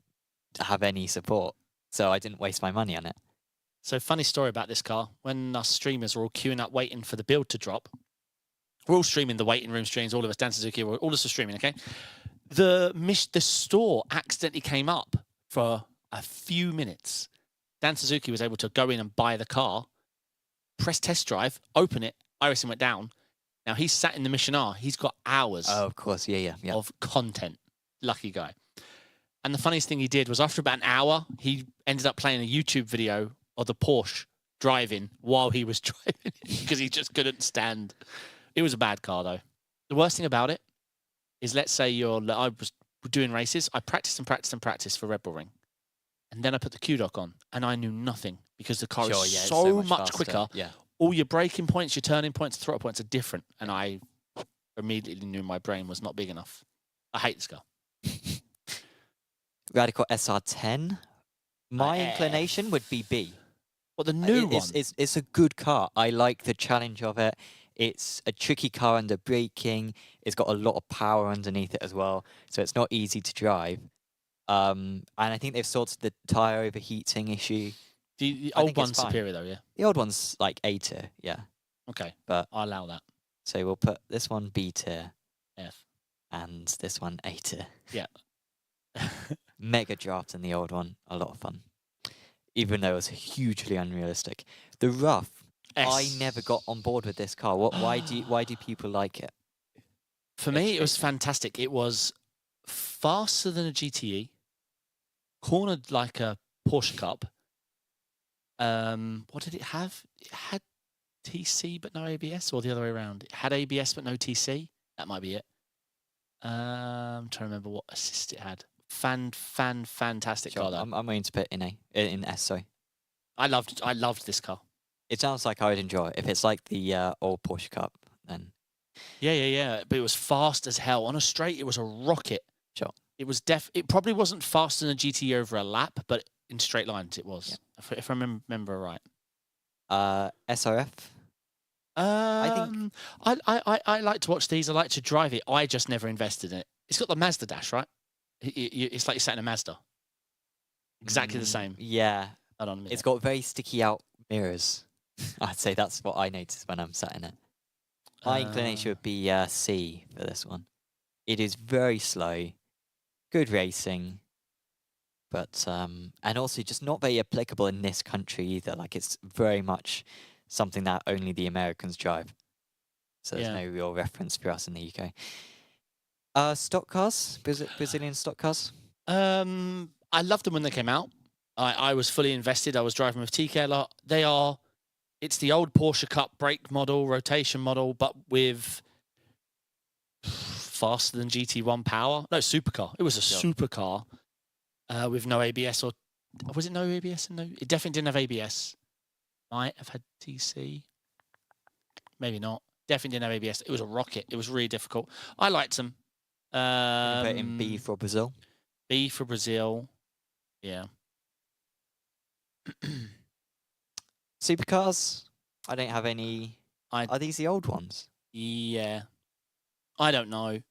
to have any support, so I didn't waste my money on it. So, funny story about this car. When us streamers were all queuing up waiting for the build to drop, we're all streaming the waiting room streams, all of us, Dan Suzuki, all of us are streaming, okay? The store accidentally came up for a few minutes. Dan Suzuki was able to go in and buy the car, press test drive, open it, iRacing went down. Now he's sat in the Mission R. He's got hours Oh, of course. Yeah. of content. Lucky guy. And the funniest thing he did was after about an hour, he ended up playing a YouTube video of the Porsche driving while he was driving because he just couldn't stand. It was a bad car, though. The worst thing about it is, let's say I was doing races. I practiced and practiced and practiced for Red Bull Ring. And then I put the Q-Dock on and I knew nothing because the car is so much quicker. Yeah. All your braking points, your turning points, throttle points are different. And I immediately knew my brain was not big enough. I hate this car. Radical SR10. My inclination would be B. Well, the new one. It's a good car. I like the challenge of it. It's a tricky car under braking. It's got a lot of power underneath it as well. So it's not easy to drive. And I think they've sorted the tyre overheating issue. The old one's superior, though, yeah? The old one's like A tier, yeah. Okay, but I'll allow that. So we'll put this one B tier. F. And this one A tier. Yeah. Mega draft in the old one. A lot of fun. Even though it was hugely unrealistic. The rough, I never got on board with this car. Why do people like it? For me, it was fantastic. It was faster than a GTE, cornered like a Porsche Cup. What did it have? It had TC but no ABS, or the other way around. It had ABS but no TC. That might be it. I'm trying to remember what assist it had. Fantastic car, though. I'm going to put in S. Sorry. I loved this car. It sounds like I would enjoy it. If it's like the old Porsche Cup, then yeah. But it was fast as hell on a straight. It was a rocket. Sure. It was It probably wasn't faster than a GT over a lap, but in straight lines it was. Yeah. If I remember right. SRF. I think I like to watch these. I like to drive it. I just never invested in it. It's got the Mazda dash, right? It's like you sat in a Mazda. Exactly the same. Yeah. Hold on a minute. It's got very sticky out mirrors. I'd say that's what I notice when I'm sat in it. My inclination would be C for this one. It is very slow, good racing, but and also just not very applicable in this country either. Like, it's very much something that only the Americans drive. So there's no real reference for us in the UK. Stock cars, Brazilian stock cars. I loved them when they came out. I was fully invested. I was driving with TK a lot. It's the old Porsche Cup brake model, rotation model, but with faster than GT1 power. No, supercar. It was a supercar with no ABS, or was it no ABS? No, it definitely didn't have ABS. Might have had TC. Maybe not. Definitely didn't have ABS. It was a rocket. It was really difficult. I liked them. Put in B for Brazil. B for Brazil. Yeah. Supercars? I don't have any. Are these the old ones? Yeah. I don't know.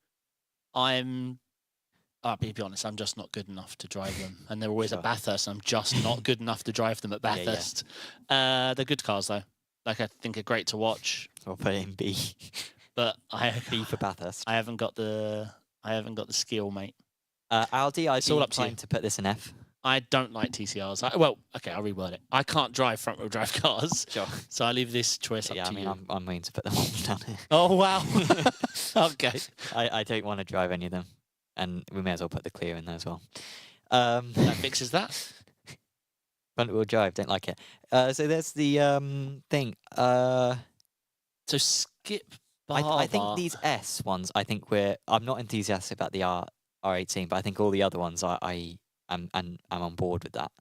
I'll be honest, I'm just not good enough to drive them. And they're always at Bathurst. I'm just not good enough to drive them at Bathurst. They're good cars, though. Like, I think are great to watch. I'll put it in B. But B for Bathurst. I haven't got the skill, mate. Audi, I'd be inclined to put this in F. I don't like TCRs. I'll reword it. I can't drive front-wheel drive cars. Sure. So I leave this choice up to you. I'm going to put them all down here. Oh, wow. Okay. I don't want to drive any of them. And we may as well put the Clear in there as well. That fixes that. Front-wheel drive, don't like it. So there's the thing. So skip I think these S ones, I'm not enthusiastic about the R18, but I think all the other ones I'm on board with that.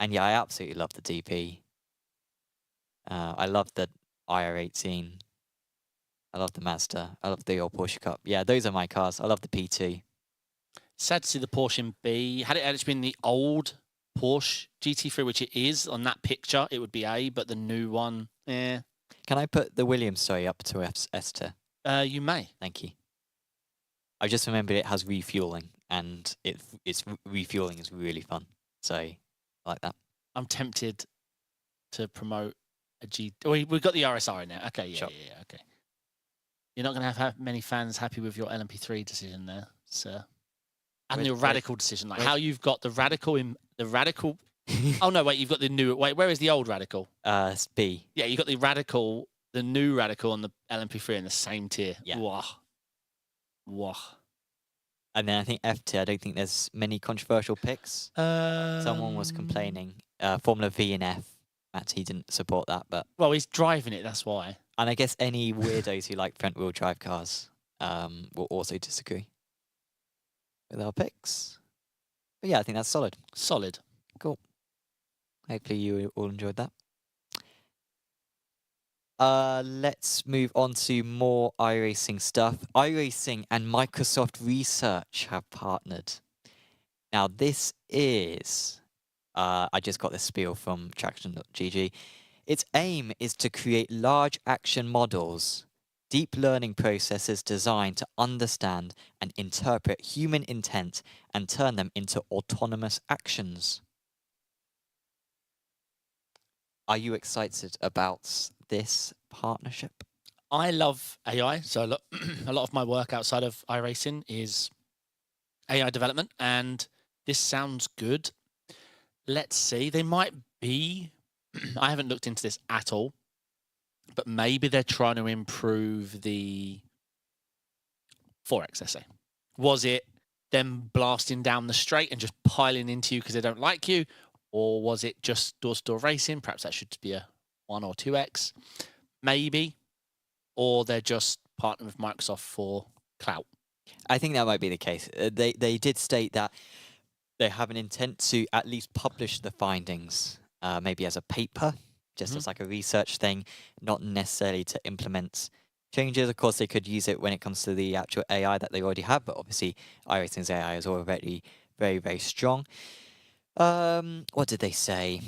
And yeah, I absolutely love the DP. I love the IR18. I love the Mazda. I love the old Porsche Cup. Yeah, those are my cars. I love the P2. Sad to see the Porsche in B. Had it actually been the old Porsche GT3, which it is on that picture, it would be A, but the new one, Can I put the Williams story up to S tier? You may. Thank you. I just remembered it has refueling, and its refueling is really fun. So I like that. I'm tempted to promote a G. Oh, we've got the RSR in there. Okay, yeah, sure. Yeah, okay. You're not going to have many fans happy with your LMP3 decision there, sir. And Where- the where- radical decision, like where- how you've got the radical in the radical. Oh no, wait, you've got the new. Wait, where is the old radical? It's B. Yeah, you got the radical, the new radical, and the LMP3 in the same tier. Yeah. Wah. Wah. And then I think F tier. I don't think there's many controversial picks. Someone was complaining. Formula V and F. Matt, he didn't support that, but Well, he's driving it. That's why. and I guess any weirdos who like front wheel drive cars will also disagree with our picks. But yeah, I think that's solid. Solid. Hopefully you all enjoyed that. Let's move on to more iRacing stuff. iRacing and Microsoft Research have partnered. Now this is, I just got this spiel from traction.gg. Its aim is to create large action models, deep learning processes designed to understand and interpret human intent and turn them into autonomous actions. Are you excited about this partnership? I love AI, so a lot of my work outside of iRacing is AI development, and this sounds good. Let's see. They might be. I haven't looked into this at all, but maybe they're trying to improve the 4X essay. Was it them blasting down the straight and just piling into you because they don't like you? Or was it just door-to-door racing? Perhaps that should be a 1 or 2X. Maybe. Or they're just partnering with Microsoft for clout. I think that might be the case. They did state that they have an intent to at least publish the findings, maybe as a paper, just as like a research thing, not necessarily to implement changes. Of course, they could use it when it comes to the actual AI that they already have, but obviously iRacing's AI is already very, very strong. What did they say?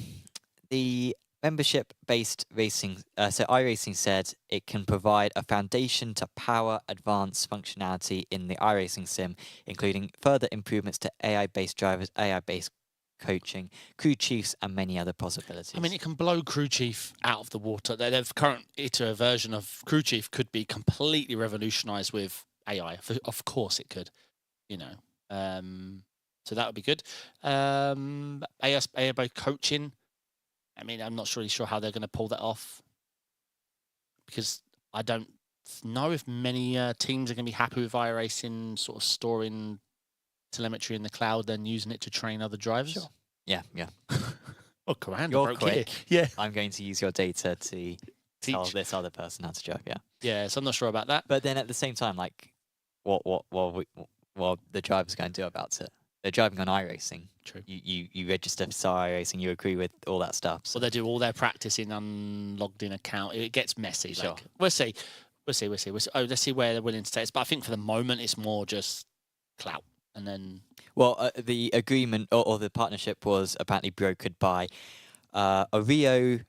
The membership-based racing, so iRacing said it can provide a foundation to power advanced functionality in the iRacing sim, including further improvements to AI-based drivers, AI-based coaching, crew chiefs, and many other possibilities. I mean, it can blow crew chief out of the water. Their current iterative version of crew chief could be completely revolutionized with AI. Of course it could, you know. So that would be good. AI coaching. I mean, I'm not really sure how they're going to pull that off, because I don't know if many teams are going to be happy with iRacing sort of storing telemetry in the cloud, then using it to train other drivers. Sure. Yeah. Oh, Command, You're broke quick. here. Yeah. I'm going to use your data to tell this other person how to drive. Yeah. Yeah, so I'm not sure about that. But then at the same time, like, what the driver's going to do about it? They're driving on iRacing. True. You register for iRacing. You agree with all that stuff. So. Well, they do all their practice in unlogged in account. It gets messy. Sure. Like, we'll see. Oh, let's see where they're willing to take us. But I think for the moment, it's more just clout. And then... Well, the agreement or the partnership was apparently brokered by Rio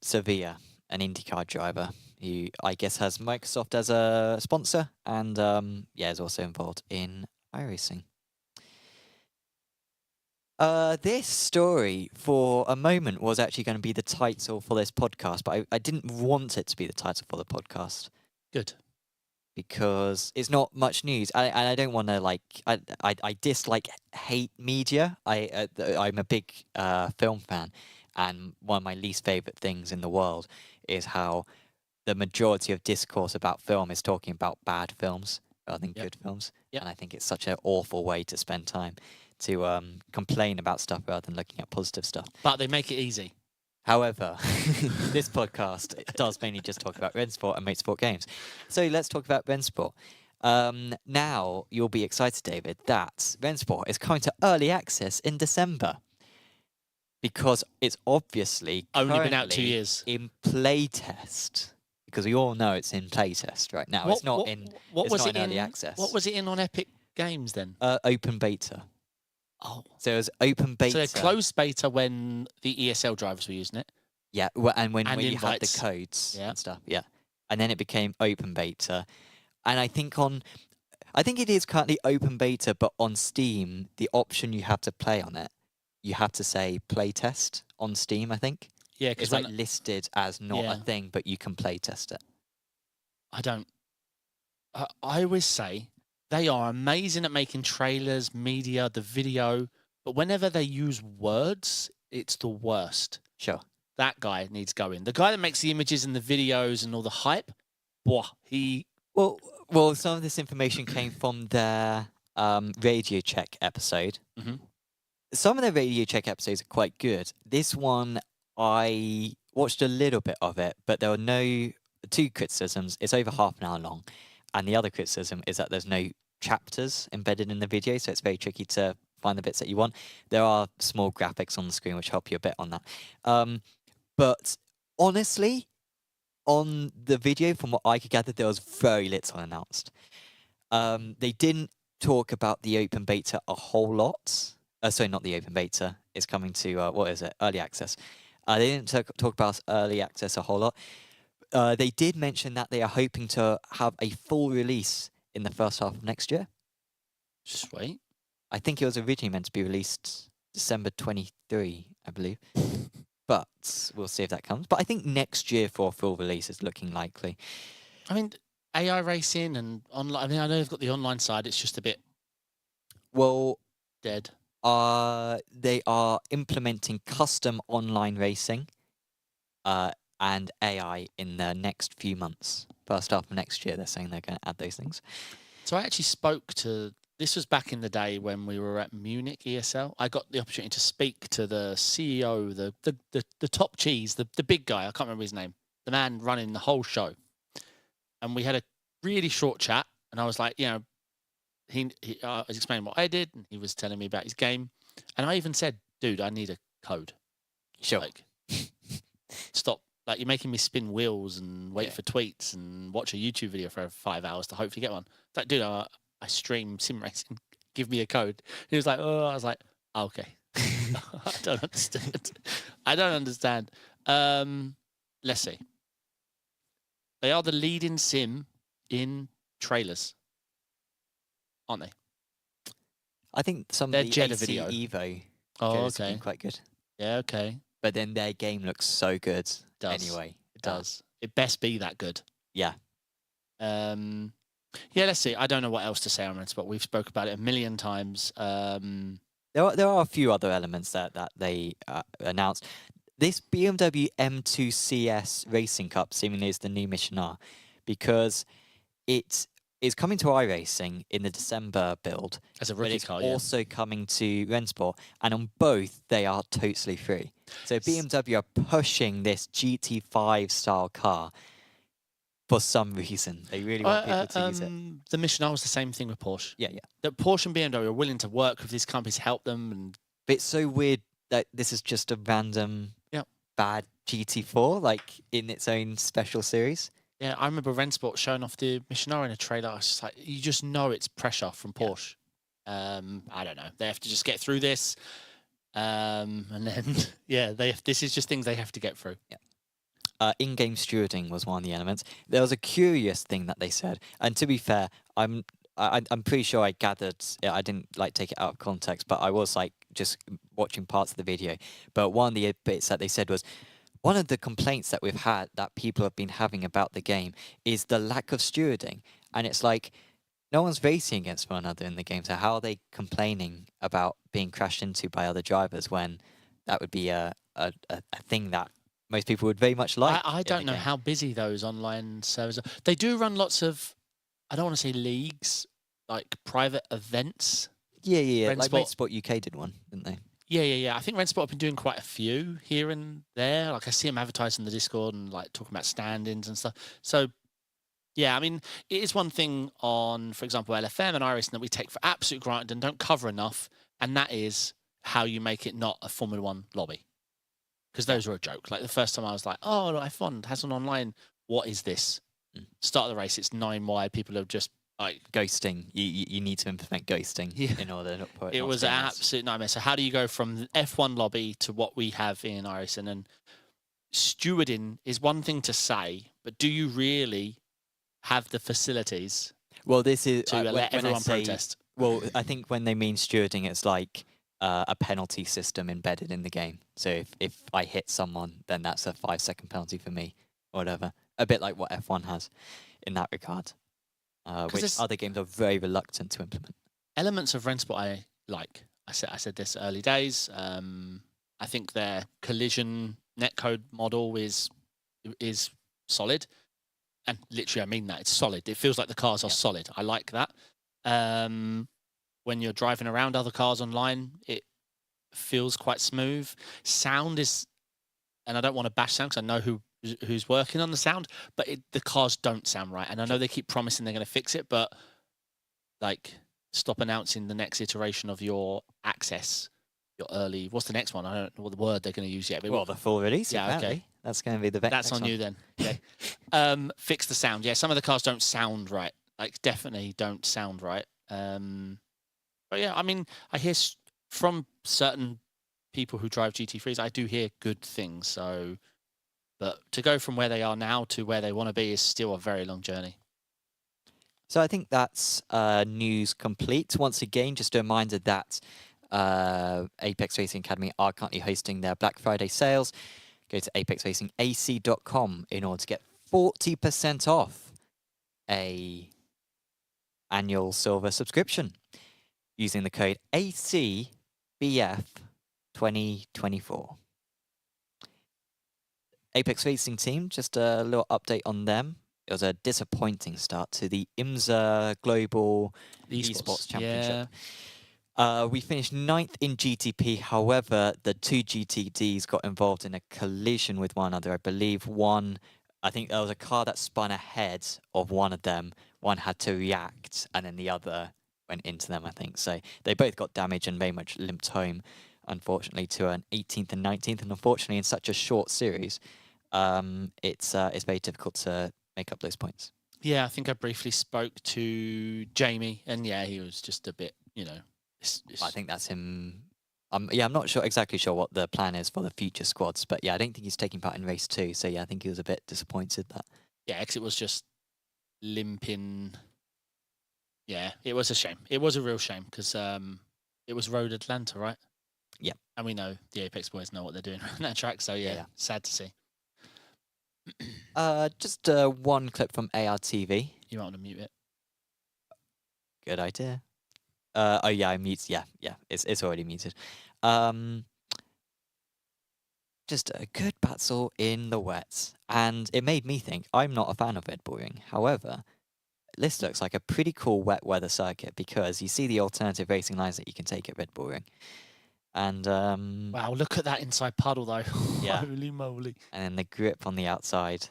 Sevilla, an IndyCar driver, who I guess has Microsoft as a sponsor, and is also involved in iRacing. This story, for a moment, was actually going to be the title for this podcast, but I didn't want it to be the title for the podcast. Good. Because it's not much news, and I don't want to I dislike hate media. I'm a big film fan, and one of my least favorite things in the world is how the majority of discourse about film is talking about bad films rather than good films. Yep. And I think it's such an awful way to spend time to complain about stuff rather than looking at positive stuff. But they make it easy. However, this podcast does mainly just talk about Rennsport and Motorsport games. So let's talk about Rennsport. Now, you'll be excited, David, that Rennsport is coming to early access in December. Because it's obviously only been out 2 years. In playtest. Because we all know it's in playtest right now. It's not in early access. What was it in on Epic Games then? Open beta. Oh. So it was open beta. So they're closed beta when the ESL drivers were using it? Yeah, and when you had the codes and stuff. Yeah. And then it became open beta. And I think it is currently open beta, but on Steam, the option you have to play on it, you have to say playtest on Steam, I think. Yeah, it's like listed as not a thing, but you can playtest it. I always say They are amazing at making trailers, media, the video, but whenever they use words, it's the worst. Sure. That guy needs going. The guy that makes the images and the videos and all the hype, boah, Well, some of this information came from their radio check episode. Mhm. Some of their radio check episodes are quite good. This one, I watched a little bit of it, but there were two criticisms. It's over half an hour long. And the other criticism is that there's no chapters embedded in the video, so it's very tricky to find the bits that you want. There are small graphics on the screen which help you a bit on that. But honestly, on the video, from what I could gather, there was very little announced. They didn't talk about the open beta a whole lot. Sorry, not the open beta. It's coming to, what is it? Early access. They didn't talk about early access a whole lot. They did mention that they are hoping to have a full release in the first half of next year. Sweet. I think it was originally meant to be released December 23, I believe. But we'll see if that comes. But I think next year for a full release is looking likely. I mean, AI racing and online. I mean, I know they've got the online side. It's just a bit dead. They are implementing custom online racing and AI in the next few months. First half of next year, they're saying they're going to add those things. So I actually spoke to. This was back in the day when we were at Munich ESL. I got the opportunity to speak to the CEO, the top cheese, the big guy. I can't remember his name. The man running the whole show. And we had a really short chat. And I was like, I was explaining what I did, and he was telling me about his game. And I even said, dude, I need a code. Sure. Like, stop. Like, you're making me spin wheels and wait for tweets and watch a YouTube video for 5 hours to hopefully get one. It's like, dude, I stream sim racing. Give me a code. He was like, oh, I was like, oh, okay. I don't understand. Let's see. They are the leading sim in trailers, aren't they? I think some Their of the Jeddah AC video. Evo Oh, have been quite good. Yeah, okay. But then their game looks so good Does. anyway. It does. It best be that good. Yeah. Yeah, let's see. I don't know what else to say on Rennsport. We've spoke about it a million times. There are a few other elements that they announced. This BMW M2 CS Racing Cup seemingly is the new Mission R, because it is coming to iRacing in the December build. As a but rookie it's car, yeah. also coming to Rennsport, and on both they are totally free. So BMW are pushing this GT5 style car for some reason. They really want people to use it. The Mission R was the same thing with Porsche. Yeah. That Porsche and BMW are willing to work with these companies to help them. But it's so weird that this is just a random bad GT4, like in its own special series. Yeah, I remember Rennsport showing off the Mission R in a trailer. I was just like, you just know it's pressure from Porsche. I don't know. They have to just get through this. And then, this is just things they have to get through. Yeah. In-game stewarding was one of the elements. There was a curious thing that they said, and to be fair, I'm pretty sure I gathered. I didn't take it out of context, but I was just watching parts of the video. But one of the bits that they said was, one of the complaints that we've had, that people have been having about the game, is the lack of stewarding, and it's like no one's racing against one another in the game. So how are they complaining about being crashed into by other drivers when that would be a thing that most people would very much like? I don't know how busy those online servers are. They do run lots of, I don't want to say leagues, like private events. Yeah. Like Motorsport UK did one, didn't they? Yeah. I think Rennsport have been doing quite a few here and there. Like I see them advertising the Discord and talking about stand-ins and stuff. So, yeah, I mean, it is one thing on, for example, LFM and iRacing that we take for absolute granted and don't cover enough, and that is how you make it not a Formula One lobby. Because those were a joke. Like the first time I was like, oh, F1 has an online. What is this? Start of the race, it's 9 wide. People are just ghosting. You need to implement ghosting in order to put it. It was an absolute nightmare. So how do you go from F1 lobby to what we have in iRacing? And stewarding is one thing to say, but do you really have the facilities? Well, this is to let everyone protest. Well, I think when they mean stewarding, it's like a penalty system embedded in the game. So if I hit someone, then that's a 5-second penalty for me, or whatever. A bit like what F1 has in that regard. which other games are very reluctant to implement. Elements of Rennsport I like. I said this early days. I think their collision netcode model is solid, and literally I mean that it's solid. It feels like the cars are solid. I like that. When you're driving around other cars online, it feels quite smooth. Sound is, and I don't want to bash sound because I know who's working on the sound, but the cars don't sound right. And I know they keep promising they're going to fix it, but like, stop announcing the next iteration of your access, your early. What's the next one? I don't know what the word they're going to use yet. Well, the full release. Yeah, apparently. okay. That's going to be the That's on one. you then. Okay. Fix the sound. Yeah, some of the cars don't sound right. Like, definitely don't sound right. But yeah, I mean, I hear from certain people who drive GT3s, I do hear good things. So, but to go from where they are now to where they want to be is still a very long journey. So I think that's news complete. Once again, just a reminder that Apex Racing Academy are currently hosting their Black Friday sales. Go to apexracingac.com in order to get 40% off a annual silver subscription using the code ACBF2024. Apex Racing team, just a little update on them. It was a disappointing start to the IMSA Global Esports Championship. Yeah. We finished 9th in GTP. However, the two GTDs got involved in a collision with one another. I believe I think there was a car that spun ahead of one of them. One had to react, and then the other went into them, I think. So they both got damaged and very much limped home, unfortunately, to an 18th and 19th. And unfortunately, in such a short series, it's very difficult to make up those points. Yeah, I think I briefly spoke to Jamie, and yeah, he was just a bit, I think that's him. I'm not exactly sure what the plan is for the future squads, but yeah, I don't think he's taking part in race 2. So yeah, I think he was a bit disappointed that. Yeah, because it was just limping. Yeah, it was a shame. It was a real shame because it was Road Atlanta, right? Yeah. And we know the Apex boys know what they're doing around that track, so yeah. Sad to see. Just one clip from ARTV. You might want to mute it. Good idea. Oh yeah, I mute. Yeah, it's already muted. Just a good battle in the wet, and it made me think. I'm not a fan of Red Bull Ring. However, this looks like a pretty cool wet weather circuit because you see the alternative racing lines that you can take at Red Bull Ring. And wow, look at that inside puddle though. Yeah. Holy moly. And then the grip on the outside.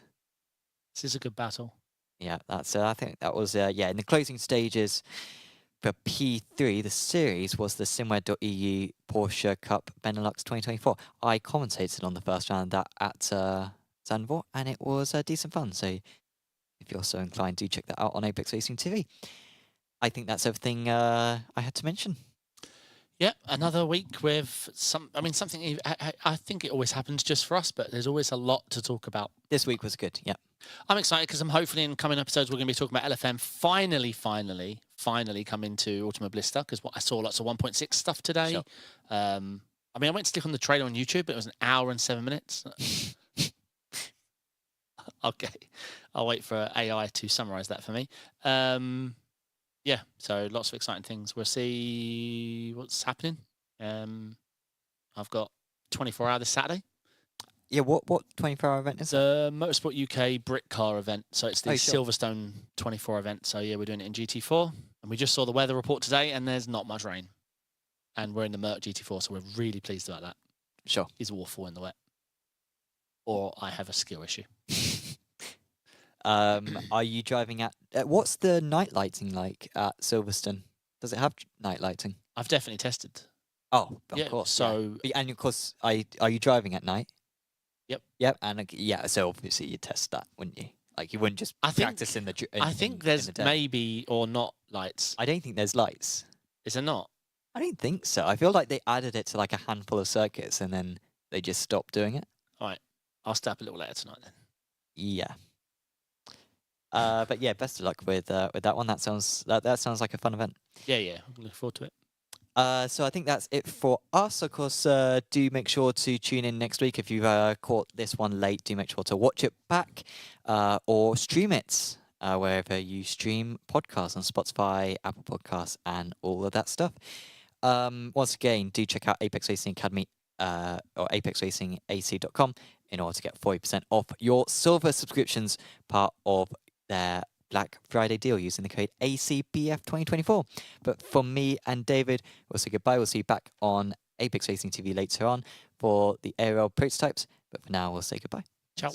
This is a good battle. Yeah, that's I think that was in the closing stages for P3, the series was the Simware.eu Porsche Cup Benelux 2024. I commentated on the first round of that at Zandvoort, and it was decent fun. So if you're so inclined, do check that out on Apex Racing TV. I think that's everything I had to mention. Yeah, another week with something. I think it always happens just for us, but there's always a lot to talk about. This week was good, yeah. I'm excited because I'm hopefully in coming episodes we're going to be talking about LFM finally coming to Automobilista because I saw lots of 1.6 stuff today. Sure. I went to click on the trailer on YouTube, but it was an hour and 7 minutes. Okay, I'll wait for AI to summarize that for me. Yeah, so lots of exciting things. We'll see what's happening. I've got 24-hour this Saturday. Yeah, what 24-hour event is it? The Motorsport UK Brick Car event. So it's the sure. Silverstone 24 event. So yeah, we're doing it in GT4. And we just saw the weather report today and there's not much rain. And we're in the Merc GT4, so we're really pleased about that. Sure. It's awful in the wet. Or I have a skill issue. Are you driving at... what's the night lighting like at Silverstone? Does it have night lighting? I've definitely tested. Oh, of course. So... Yeah. And of course, are you driving at night? Yep. Yep, and so obviously you test that, wouldn't you? Like you wouldn't just practice in the... I think there's maybe or not lights. I don't think there's lights. Is there not? I don't think so. I feel like they added it to like a handful of circuits and then they just stopped doing it. All right. I'll stay up a little later tonight then. Yeah. But yeah, best of luck with that one. That sounds like a fun event. Yeah. I'm looking forward to it. So I think that's it for us. Of course, do make sure to tune in next week. If you've caught this one late, do make sure to watch it back or stream it wherever you stream podcasts on Spotify, Apple Podcasts, and all of that stuff. Once again, do check out Apex Racing Academy or apexracingac.com in order to get 40% off your silver subscriptions, part of their Black Friday deal using the code ACBF2024. But from me and David, we'll say goodbye. We'll see you back on Apex Racing TV later on for the aerial prototypes. But for now, we'll say goodbye. Ciao.